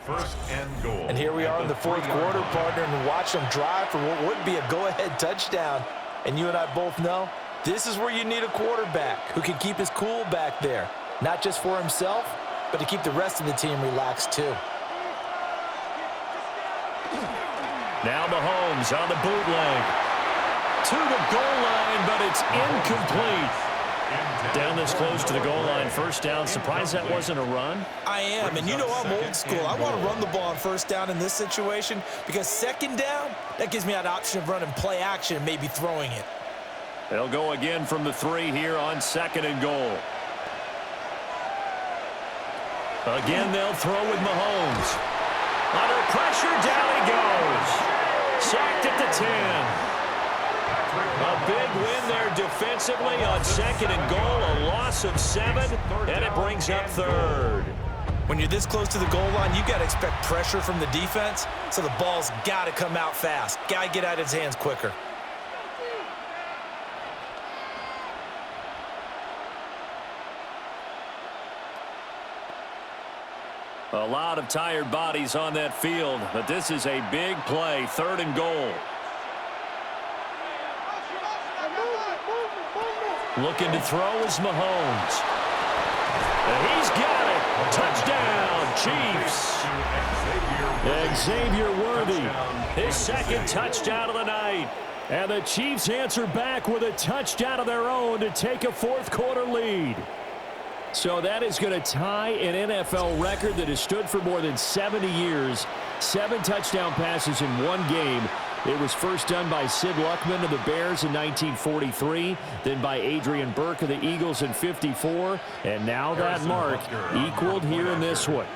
1st and goal. And here we are in the 4th quarter, partner, and watch them drive for what would be a go-ahead touchdown. And you and I both know this is where you need a quarterback who can keep his cool back there. Not just for himself, but to keep the rest of the team relaxed too. Now Mahomes on the bootleg. To the goal line, but it's incomplete. Down this close to the goal line, 1st down. Surprised that wasn't a run? I am, and you know I'm old school. I want to run the ball on 1st down in this situation because 2nd down, that gives me that option of running play action and maybe throwing it. They'll go again from the 3 here on 2nd and goal. Again, they'll throw with Mahomes. Under pressure, down he goes. Sacked at the 10. A big win there defensively on 2nd and goal. A loss of 7, and it brings up 3rd. When you're this close to the goal line, you got to expect pressure from the defense, so the ball's got to come out fast. Got to get out of his hands quicker. A lot of tired bodies on that field, but this is a big play, 3rd and goal. Looking to throw is Mahomes. And he's got it. Touchdown, Chiefs. Xavier Worthy. His 2nd touchdown of the night. And the Chiefs answer back with a touchdown of their own to take a 4th quarter lead. So that is going to tie an NFL record that has stood for more than 70 years. 7 touchdown passes in one game. It was first done by Sid Luckman of the Bears in 1943, then by Adrian Burke of the Eagles in 54, and now that mark equaled here in this one.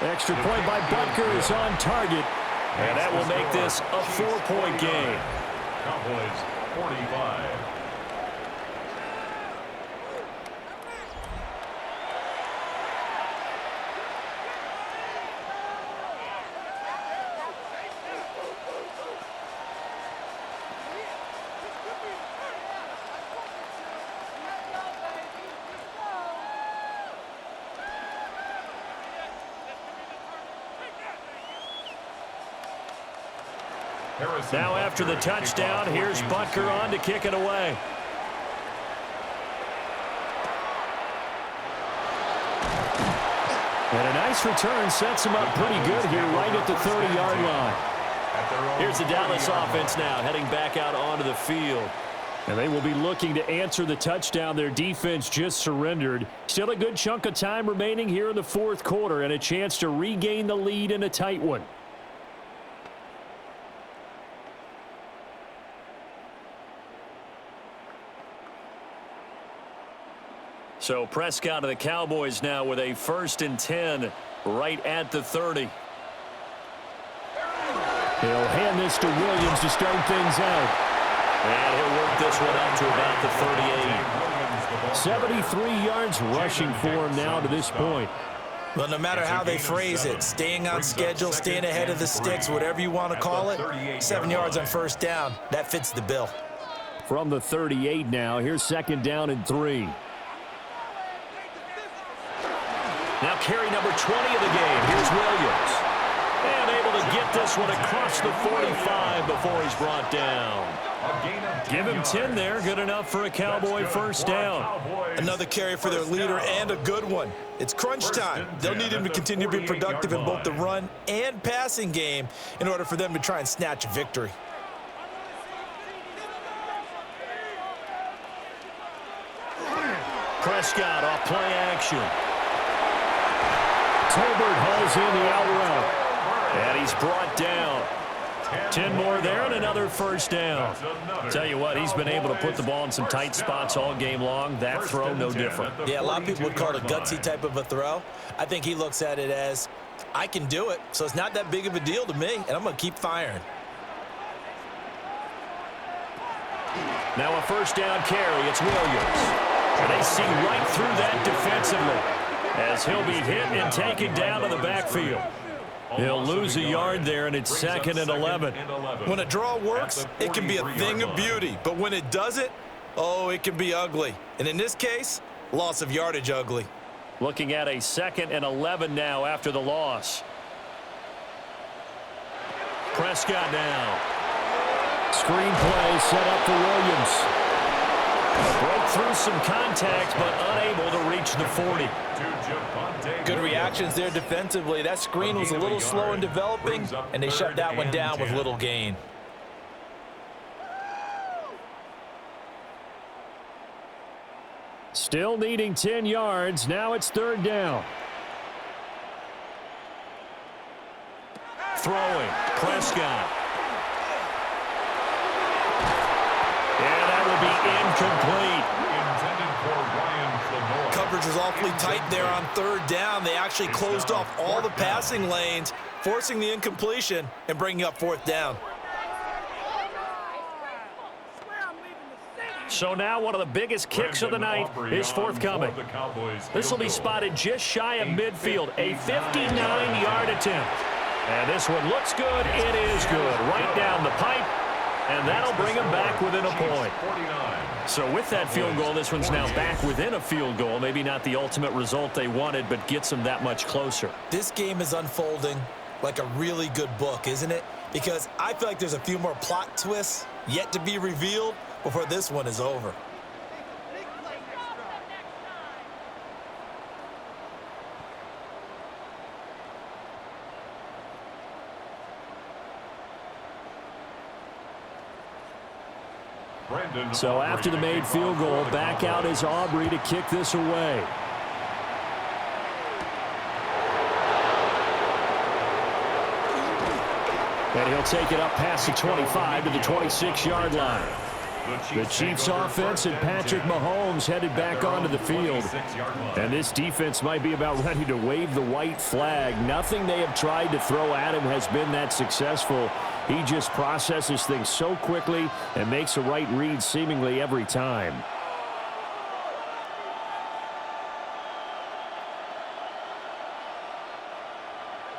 Extra point by Butker is on target, and that will make this a 4-point game. Cowboys 45. Now after the touchdown, here's Butker on to kick it away. And a nice return sets him up pretty good here right at the 30-yard line. Here's the Dallas offense now heading back out onto the field. And they will be looking to answer the touchdown their defense just surrendered. Still a good chunk of time remaining here in the 4th quarter and a chance to regain the lead in a tight one. So Prescott of the Cowboys now with a 1st and 10 right at the 30. He'll hand this to Williams to start things out. And he'll work this one up to about the 38. 73 yards rushing for him now to this point. Well, no matter how they phrase it, staying on schedule, staying ahead of the sticks, whatever you want to call it, 7 yards on 1st down, that fits the bill. From the 38 now, here's 2nd down and 3. Now carry number 20 of the game. Here's Williams. And able to get this one across the 45 before he's brought down. Give him 10 there. Good enough for a Cowboy 1st down. Another carry for their leader and a good one. It's crunch time. They'll need him to continue to be productive in both the run and passing game in order for them to try and snatch a victory. Prescott off play action. Tolbert hauls in the out route. And he's brought down. 10 more there and another first down. Tell you what, he's been able to put the ball in some tight spots all game long. That throw, no different. Yeah, a lot of people would call it a gutsy type of a throw. I think he looks at it as, I can do it, so it's not that big of a deal to me, and I'm going to keep firing. Now a first down carry. It's Williams. And they see right through that defensively as he'll be hit and taken down to the backfield. He'll lose a yard there, and it's 2nd and 11. When a draw works, it can be a thing of beauty. But when it doesn't, oh, it can be ugly. And in this case, loss of yardage ugly. Looking at a 2nd and 11 now after the loss. Prescott now. Screen play set up for Williams. Broke through some contact, but unable to reach the 40. Good reactions there defensively. That screen was a little slow in developing, and they shut that one down with little gain. Still needing 10 yards. Now it's 3rd down. Throwing. Prescott. And that will be incomplete. Coverage was awfully tight there on 3rd down. They actually closed off all the passing lanes, forcing the incompletion and bringing up 4th down. So now one of the biggest kicks of the night is forthcoming. This will be spotted just shy of midfield, a 59-yard attempt. And this one looks good. It is good. Right down the pipe. And that'll bring them back within a point. So with that field goal, this one's now back within a field goal. Maybe not the ultimate result they wanted, but gets them that much closer. This game is unfolding like a really good book, isn't it? Because I feel like there's a few more plot twists yet to be revealed before this one is over. So after the made field goal, back out is Aubrey to kick this away. And he'll take it up past the 25 to the 26-yard line. The Chiefs offense and Patrick Mahomes headed back onto the field. And this defense might be about ready to wave the white flag. Nothing they have tried to throw at him has been that successful. He just processes things so quickly and makes a right read seemingly every time.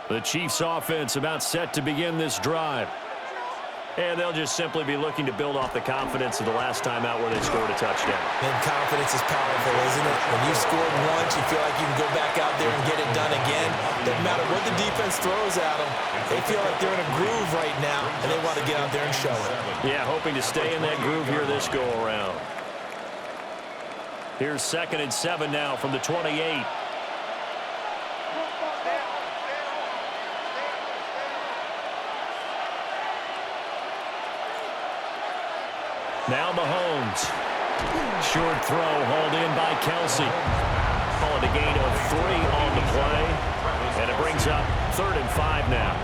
The Chiefs offense about set to begin this drive. And they'll just simply be looking to build off the confidence of the last time out where they scored a touchdown. And confidence is powerful, isn't it? When you scored once, you feel like you can go back out there and get it done again. Doesn't matter what the defense throws at them. They feel like they're in a groove right now, and they want to get out there and show it. Yeah, hoping to stay in that groove here this go-around. Here's 2nd and 7 now from the 28. Now Mahomes. Short throw hauled in by Kelsey. Call it a gain of 3 on the play. And it brings up 3rd and 5 now.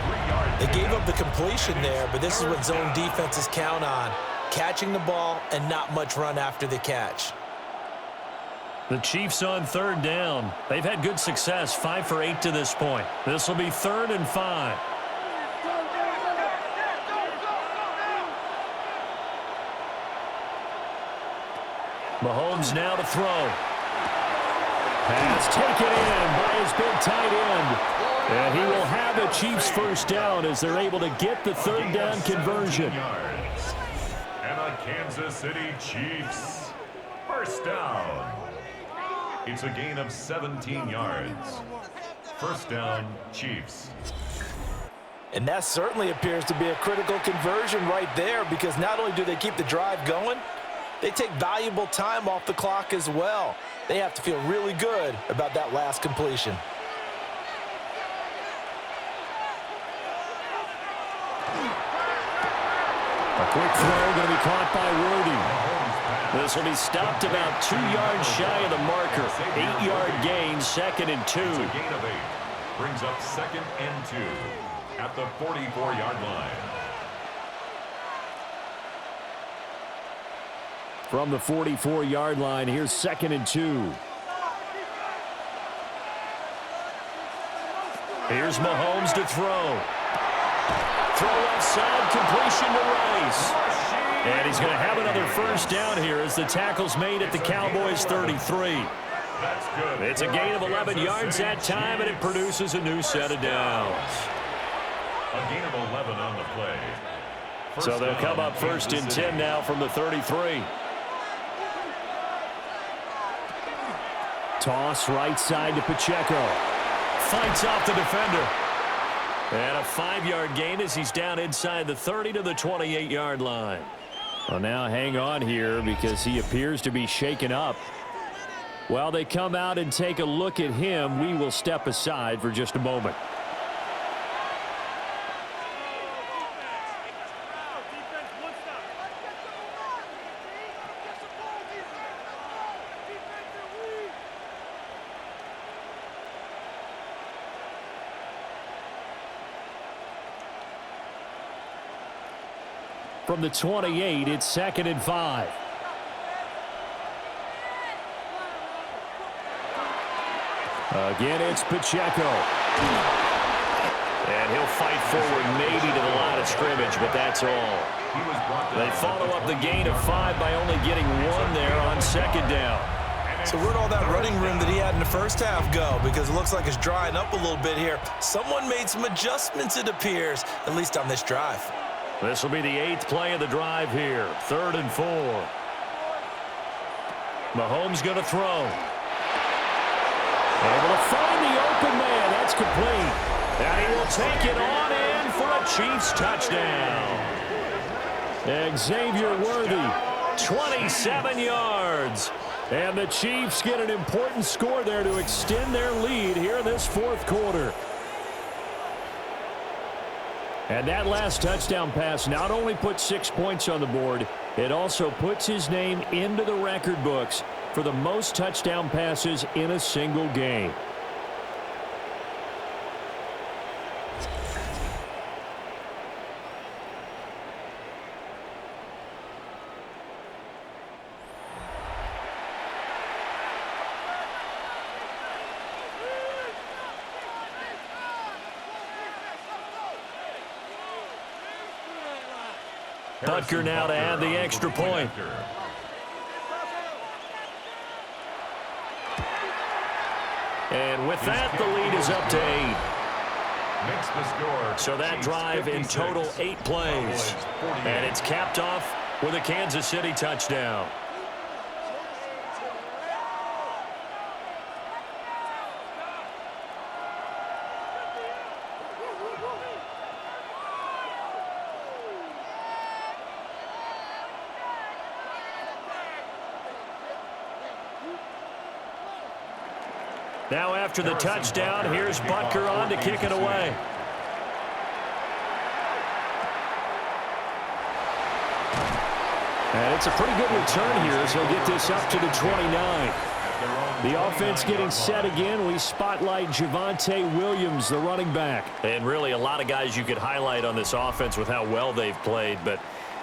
They gave up the completion there, but this is what zone defenses count on. Catching the ball and not much run after the catch. The Chiefs on 3rd down. They've had good success, 5 for 8 to this point. This will be 3rd and 5. Mahomes now to throw. Pass taken in by his big tight end. And he will have a Chiefs first down as they're able to get the 3rd down conversion. And the Kansas City Chiefs, first down. It's a gain of 17 yards. First down, Chiefs. And that certainly appears to be a critical conversion right there, because not only do they keep the drive going, they take valuable time off the clock as well. They have to feel really good about that last completion. A quick throw going to be caught by Rudy. This will be stopped about 2 yards shy of the marker. 8-yard gain, 2nd and 2. It's a gain of 8. Brings up 2nd and 2 at the 44-yard line. From the 44-yard line, here's 2nd and 2. Here's Mahomes to throw. Throw outside, completion to Rice. And he's going to have another first down here as the tackle's made at the Cowboys' 33. That's good. It's a gain of 11 yards that time, and it produces a new set of downs. A gain of 11 on the play. So they'll come up 1st and 10 now from the 33. Toss right side to Pacheco. Fights off the defender. And a 5-yard gain as he's down inside the 30 to the 28-yard line. Well, now hang on here because he appears to be shaken up. While they come out and take a look at him, we will step aside for just a moment. From the 28, it's 2nd and 5. Again, it's Pacheco. And he'll fight forward maybe to the line of scrimmage, but that's all. They follow up the gain of 5 by only getting 1 there on 2nd down. So where'd all that running room that he had in the first half go? Because it looks like it's drying up a little bit here. Someone made some adjustments, it appears, at least on this drive. This will be the 8th play of the drive here. 3rd and 4. Mahomes going to throw. Able to find the open man. That's complete. And he will take it on in for a Chiefs touchdown. Xavier Worthy, 27 yards. And the Chiefs get an important score there to extend their lead here in this 4th quarter. And that last touchdown pass not only put 6 points on the board, it also puts his name into the record books for the most touchdown passes in a single game. Butker now to add the extra point. And with that, the lead is up to 8. So that drive in total 8 plays. And it's capped off with a Kansas City touchdown. Now after the touchdown, here's Butker on to kick it away. And it's a pretty good return here as he'll get this up to the 29. The offense getting set again. We spotlight Javonte Williams, the running back. And really a lot of guys you could highlight on this offense with how well they've played, but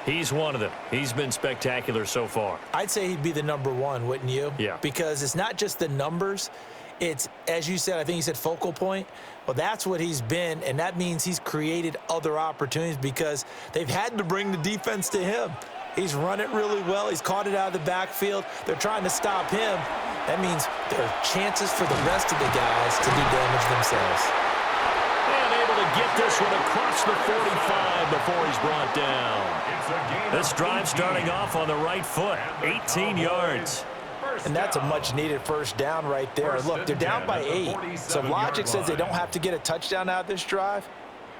he's one of them. He's been spectacular so far. I'd say he'd be the number 1, wouldn't you? Yeah. Because it's not just the numbers. It's, as you said, I think you said focal point. Well, that's what he's been, and that means he's created other opportunities because they've had to bring the defense to him. He's run it really well. He's caught it out of the backfield. They're trying to stop him. That means there are chances for the rest of the guys to do damage themselves. And able to get this one across the 45 before he's brought down. This drive starting off on the right foot, 18 yards. And that's a much-needed first down right there. Look, they're down by 8. So logic says they don't have to get a touchdown out of this drive.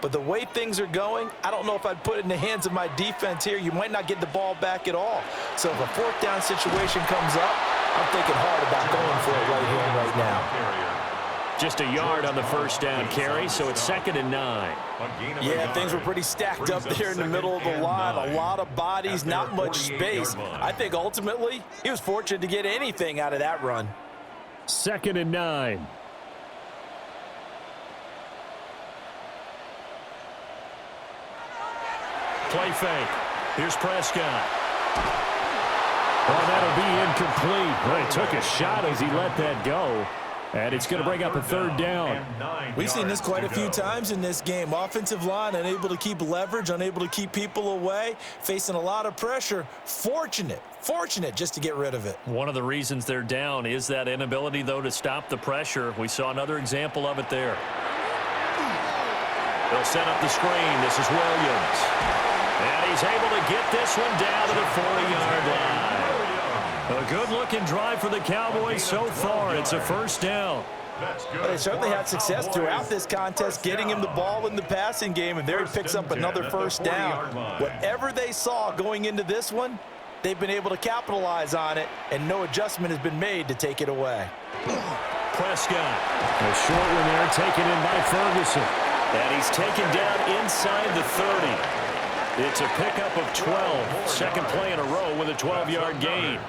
But the way things are going, I don't know if I'd put it in the hands of my defense here. You might not get the ball back at all. So if a 4th down situation comes up, I'm thinking hard about going for it right here and right now. Just a yard on the first down carry, so it's 2nd and 9. Yeah, things were pretty stacked up there in the middle of the line. A lot of bodies, not much space. I think ultimately he was fortunate to get anything out of that run. 2nd and 9. Play fake. Here's Prescott. Well, that'll be incomplete. Well, he took a shot as he let that go. And it's going to bring up a 3rd down. We've seen this quite a few times in this game. Offensive line unable to keep leverage, unable to keep people away, facing a lot of pressure. Fortunate just to get rid of it. One of the reasons they're down is that inability, though, to stop the pressure. We saw another example of it there. They'll set up the screen. This is Williams. And he's able to get this one down to the 40-yard line. A good-looking drive for the Cowboys so far. It's a 1st down. Well, they certainly had success throughout this contest, getting him the ball in the passing game, and there he picks up another 1st down. Whatever they saw going into this one, they've been able to capitalize on it, and no adjustment has been made to take it away. Prescott. A short one there taken in by Ferguson. And he's taken down inside the 30. It's a pickup of 12. Second play in a row with a 12-yard gain.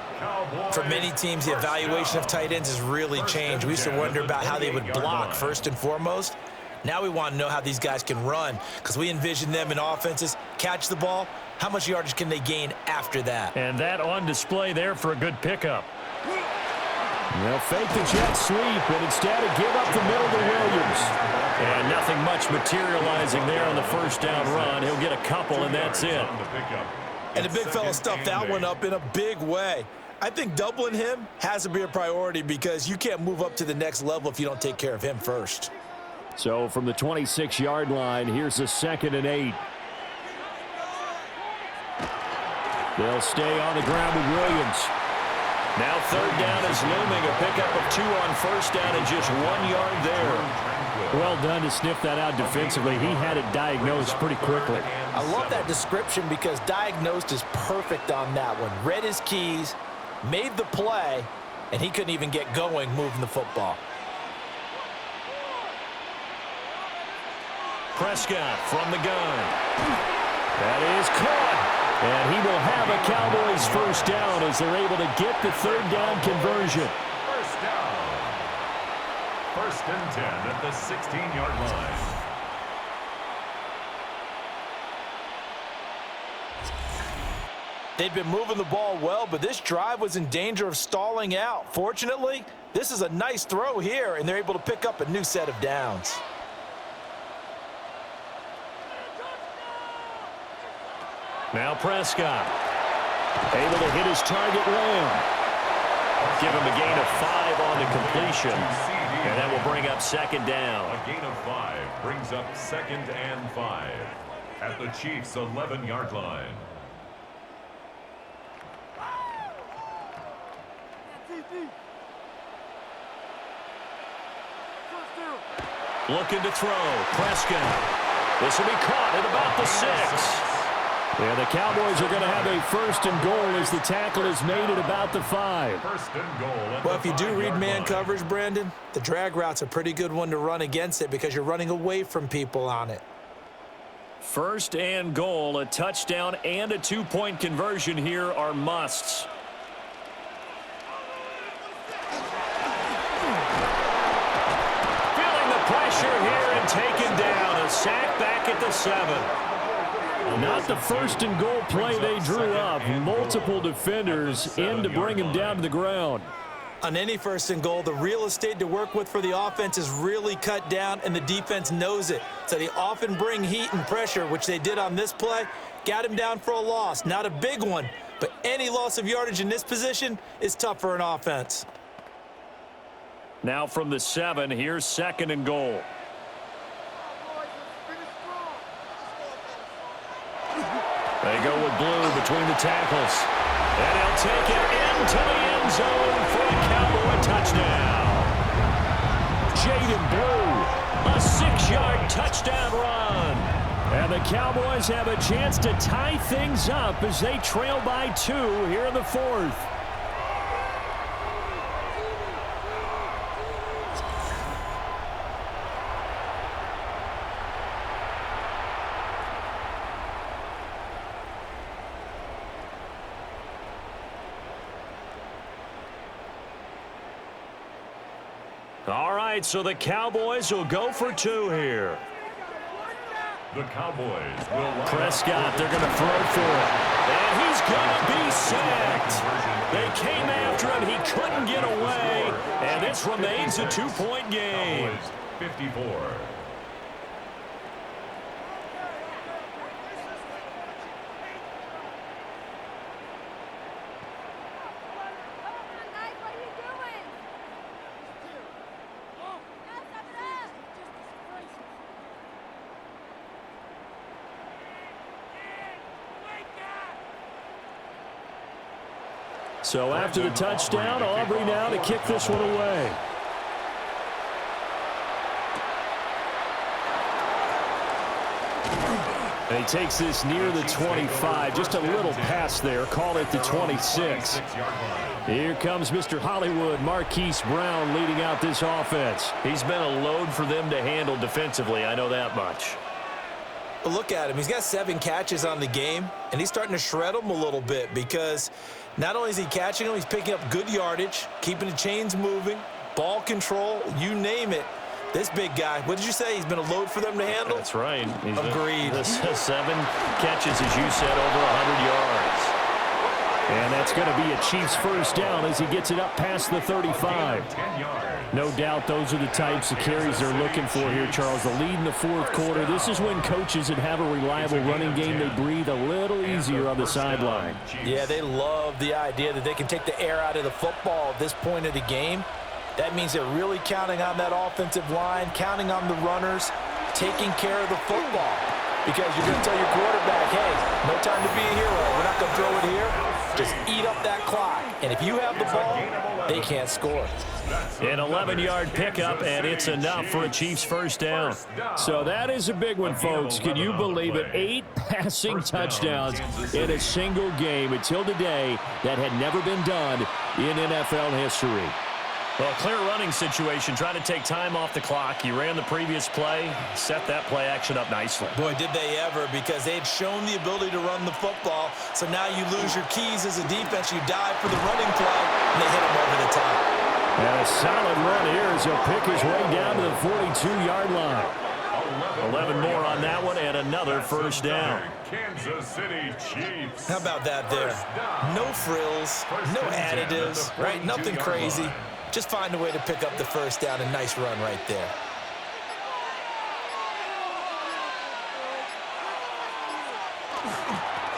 For many teams, the evaluation of tight ends has really changed. We used to wonder about how they would block first and foremost. Now we want to know how these guys can run, because we envision them in offenses, catch the ball, how much yardage can they gain after that? And that on display there for a good pickup. They'll fake the jet sweep, and instead give up the middle to Williams. And nothing much materializing there on the 1st down run. He'll get a couple, and that's it. And the big fella stuffed that one up in a big way. I think doubling him has to be a priority, because you can't move up to the next level if you don't take care of him first. So from the 26-yard line, here's a 2nd and 8. They'll stay on the ground with Williams. Now 3rd down is looming. A pickup of 2 on 1st down and just 1 yard there. Well done to sniff that out defensively. He had it diagnosed pretty quickly. I love that description, because diagnosed is perfect on that one. Read his keys, made the play, and he couldn't even get going moving the football. Prescott from the gun. That is caught. And he will have a Cowboys 1st down as they're able to get the 3rd down conversion. 1st down. 1st and 10 at the 16-yard line. They'd been moving the ball well, but this drive was in danger of stalling out. Fortunately, this is a nice throw here, and they're able to pick up a new set of downs. Now Prescott. Able to hit his target Lamb. Give him a gain of 5 on the completion. And that will bring up 2nd down. A gain of 5 brings up 2nd and 5 at the Chiefs' 11-yard line. Looking to throw. Prescott. This will be caught at about the 6. Yeah, the Cowboys are going to have a 1st and goal as the tackle is made at about the 5. 1st and goal. Well, if you do read man coverage, Brandon, the drag route's a pretty good one to run against it, because you're running away from people on it. 1st and goal, a touchdown and a 2-point conversion here are musts. Feeling the pressure here and taken down. A sack back at the 7. Not the 1st and goal play they drew up. Multiple defenders in to bring him down to the ground. On any 1st and goal, the real estate to work with for the offense is really cut down, and the defense knows it. So they often bring heat and pressure, which they did on this play. Got him down for a loss. Not a big one, but any loss of yardage in this position is tough for an offense. Now from the 7, here's 2nd and goal. They go with blue between the tackles. And he'll take it into the end zone for a Cowboy touchdown. Jaden Blue, a 6-yard touchdown run. And the Cowboys have a chance to tie things up as they trail by 2 here in the 4th. right, so the Cowboys will go for 2 here. The Cowboys will Prescott, they're going to throw for it. And he's going to be sacked. They came after him. He couldn't get away. And this remains a 2-point game. Cowboys 54. So after the touchdown, Aubrey now to kick this one away. And he takes this near the 25. Just a little pass there. Call it the 26. Here comes Mr. Hollywood, Marquise Brown, leading out this offense. He's been a load for them to handle defensively. I know that much. But look at him. He's got 7 catches on the game, and he's starting to shred them a little bit because not only is he catching them, he's picking up good yardage, keeping the chains moving, ball control, you name it. This big guy, what did you say? He's been a load for them to handle? That's right. Agreed. 7 catches, as you said, over 100 yards. And that's going to be a Chiefs first down as he gets it up past the 35. No doubt those are the types of carries they're looking for here, Charles. The lead in the fourth quarter. This is when coaches that have a reliable running game, they breathe a little easier on the sideline. Yeah, they love the idea that they can take the air out of the football at this point of the game. That means they're really counting on that offensive line, counting on the runners, taking care of the football. Because you're going to tell your quarterback, hey, no time to be a hero. We're not going to throw it here. Just eat up that clock. And if you have the ball, they can't score. An 11-yard pickup, and it's enough for a Chiefs first down. So that is a big one, folks. Can you believe it? 8 passing touchdowns in a single game until today. That had never been done in NFL history. Well, clear running situation. Trying to take time off the clock. He ran the previous play, set that play action up nicely. Boy, did they ever, because they had shown the ability to run the football. So now you lose your keys as a defense. You dive for the running play, and they hit him over the top. And a solid run here as he'll pick his way down to the 42-yard line. 11 more on that one, and another first down. Kansas City Chiefs. How about that there? No frills, no additives, right? Nothing crazy. Just find a way to pick up the first down. A nice run right there.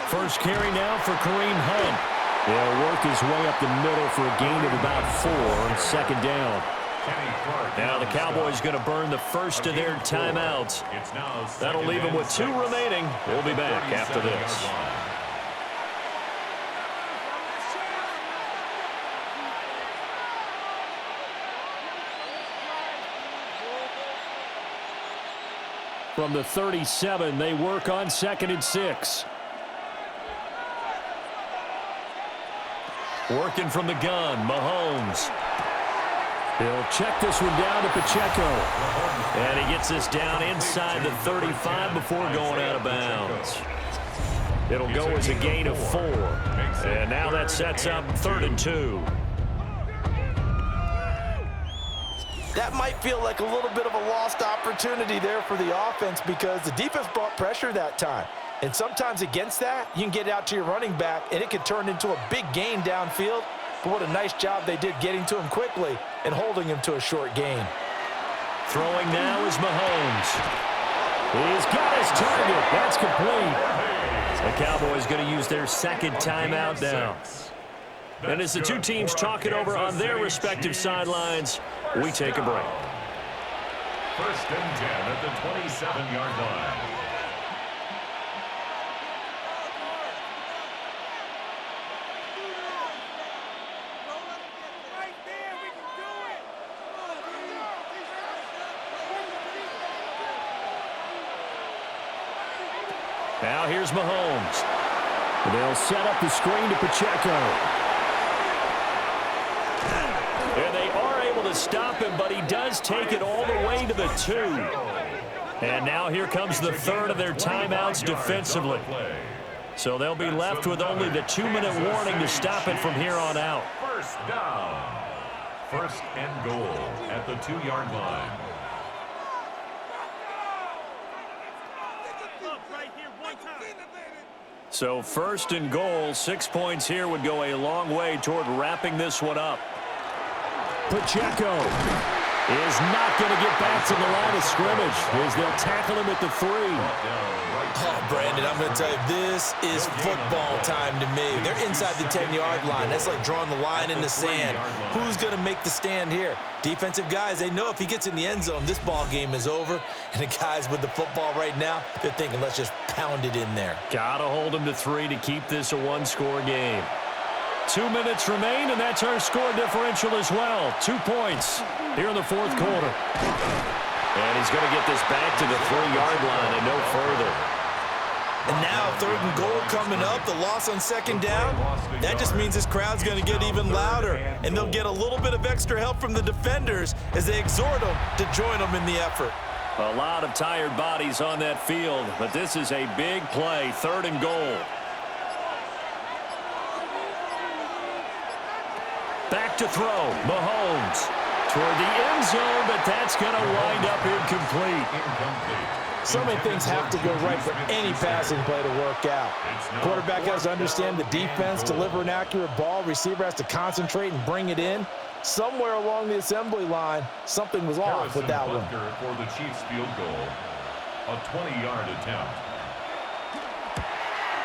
First carry now for Kareem Hunt. He'll work his way up the middle for a gain of about 4 on second down. Now the Cowboys going to burn the first of their timeouts. That'll leave them with 2 remaining. We'll be back after this. From the 37, they work on 2nd and 6. Working from the gun, Mahomes. He'll check this one down to Pacheco. And he gets this down inside the 35 before going out of bounds. It'll go as a gain of 4. And now that sets up 3rd and 2. That might feel like a little bit of a lost opportunity there for the offense because the defense brought pressure that time. And sometimes against that, you can get out to your running back, and it could turn into a big gain downfield. But what a nice job they did getting to him quickly and holding him to a short gain. Throwing now is Mahomes. He's got his target. That's complete. The Cowboys going to use their 2nd timeout now. And as the 2 teams talk it over on their respective sidelines, we take a break. 1st and 10 at the 27-yard line. Now here's Mahomes. They'll set up the screen to Pacheco. And they are able to stop him, but he does take it all the way to the 2. And now here comes the 3rd of their timeouts defensively. So they'll be left with only the 2-minute warning to stop it from here on out. First down. First and goal at the 2-yard line. So first and goal, 6 points here would go a long way toward wrapping this one up. Pacheco is not going to get back to the line of scrimmage as they'll tackle him at the 3. Oh, Brandon, I'm going to tell you, this is football time to me. They're inside the 10-yard line. That's like drawing the line in the sand. Who's going to make the stand here? Defensive guys, they know if he gets in the end zone, this ball game is over. And the guys with the football right now, they're thinking, let's just pound it in there. Got to hold him to 3 to keep this a one-score game. 2 minutes remain, and that's our score differential as well. 2 points here in the fourth quarter. And he's going to get this back to the 3-yard line and no further. And now, 3rd and goal coming up, the loss on 2nd down. That just means this crowd's going to get even louder, and they'll get a little bit of extra help from the defenders as they exhort them to join them in the effort. A lot of tired bodies on that field, but this is a big play, 3rd and goal. Back to throw, Mahomes toward the end zone, but that's going to wind up incomplete. So many things have to go right for any passing play to work out. Quarterback has to understand the defense, deliver an accurate ball. Receiver has to concentrate and bring it in. Somewhere along the assembly line, something was off with that one. For the Chiefs field goal, a 20-yard attempt.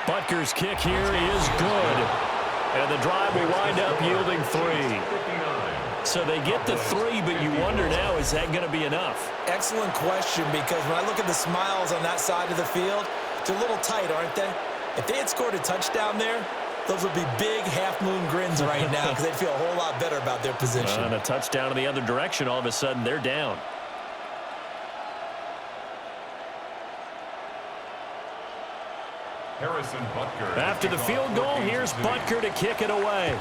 Butker's kick here is good. And the drive will wind up yielding 3. So they get the 3, but you wonder now, is that going to be enough? Excellent question, because when I look at the smiles on that side of the field, they're a little tight, aren't they? If they had scored a touchdown there, those would be big half-moon grins right now because they'd feel a whole lot better about their position. And a touchdown in the other direction, all of a sudden they're down. Harrison Butker. After the field goal, here's Butker to kick it away.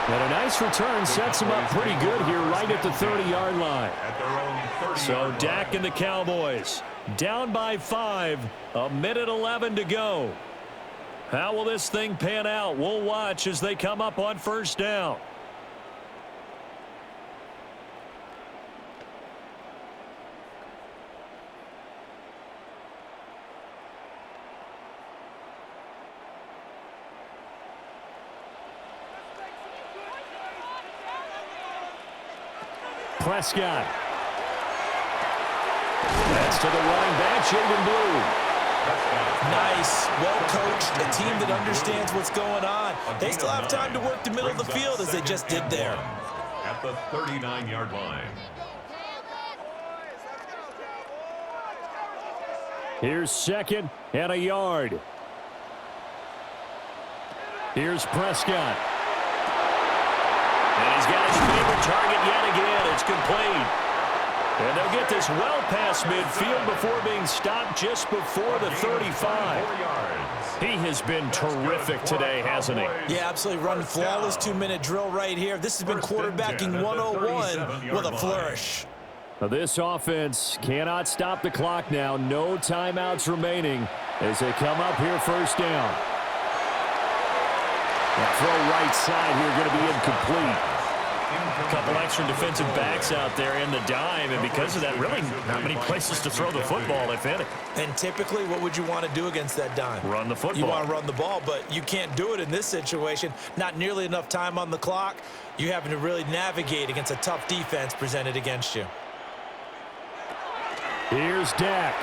And a nice return sets him up pretty good here right at the 30-yard line. So Dak and the Cowboys down by 5, 1:11 to go. How will this thing pan out? We'll watch as they come up on first down. Prescott. That's to the running back, Jaden Blue. Nice, well coached, a team that understands what's going on. They still have time to work the middle of the field as they just did there. At the 39-yard line. Here's 2nd and a yard. Here's Prescott. And he's got his favorite target yet again. It's complete. And they'll get this well past midfield before being stopped just before the 35. He has been terrific today, hasn't he? Yeah, absolutely. Run flawless 2-minute drill right here. This has been quarterbacking 101 with a flourish. Now this offense cannot stop the clock now. No timeouts remaining as they come up here first down. That throw right side here going to be incomplete. A couple extra defensive backs out there in the dime, and because of that, really not many places to throw the football, if any. And typically, what would you want to do against that dime? Run the football. You want to run the ball, but you can't do it in this situation. Not nearly enough time on the clock. You're having to really navigate against a tough defense presented against you. Here's Dak.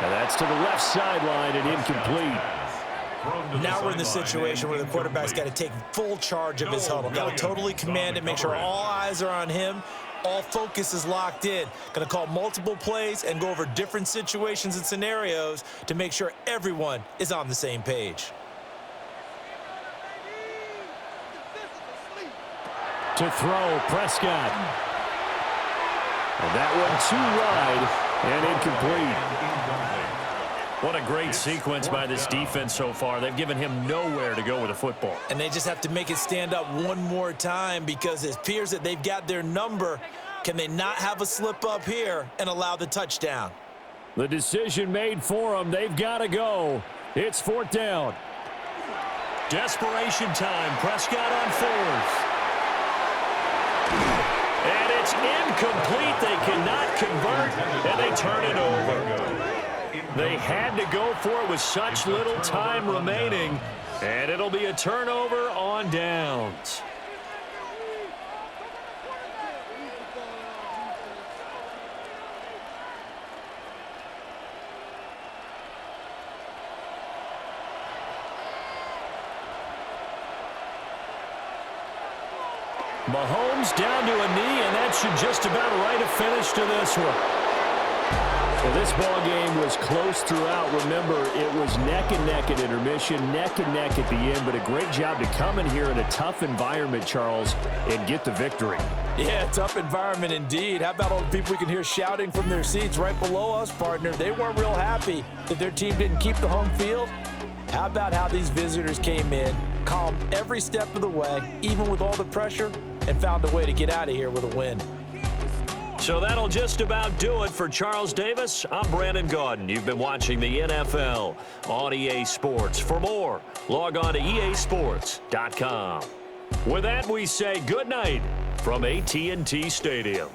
And that's to the left sideline and incomplete. Now we're in the situation where the quarterback's got to take full charge of his huddle. Got to totally command it, make sure all eyes are on him. All focus is locked in. Going to call multiple plays and go over different situations and scenarios to make sure everyone is on the same page. To throw, Prescott. And that one too wide and incomplete. What a great sequence by this defense so far. They've given him nowhere to go with the football. And they just have to make it stand up one more time because it appears that they've got their number. Can they not have a slip up here and allow the touchdown? The decision made for them. They've got to go. It's 4th down. Desperation time. Prescott on 4th. And it's incomplete. They cannot convert, and they turn it over. They had to go for it with such little time remaining, and it'll be a turnover on downs. Mahomes down to a knee, and that should just about write a finish to this one. Well, this ball game was close throughout. Remember, it was neck and neck at intermission, neck and neck at the end, but a great job to come in here in a tough environment, Charles, and get the victory. Yeah, tough environment indeed. How about all the people we can hear shouting from their seats right below us, partner? They weren't real happy that their team didn't keep the home field. How about how these visitors came in, calm every step of the way, even with all the pressure, and found a way to get out of here with a win. So that'll just about do it for Charles Davis. I'm Brandon Gaudin. You've been watching the NFL on EA Sports. For more, log on to easports.com. With that, we say good night from AT&T Stadium.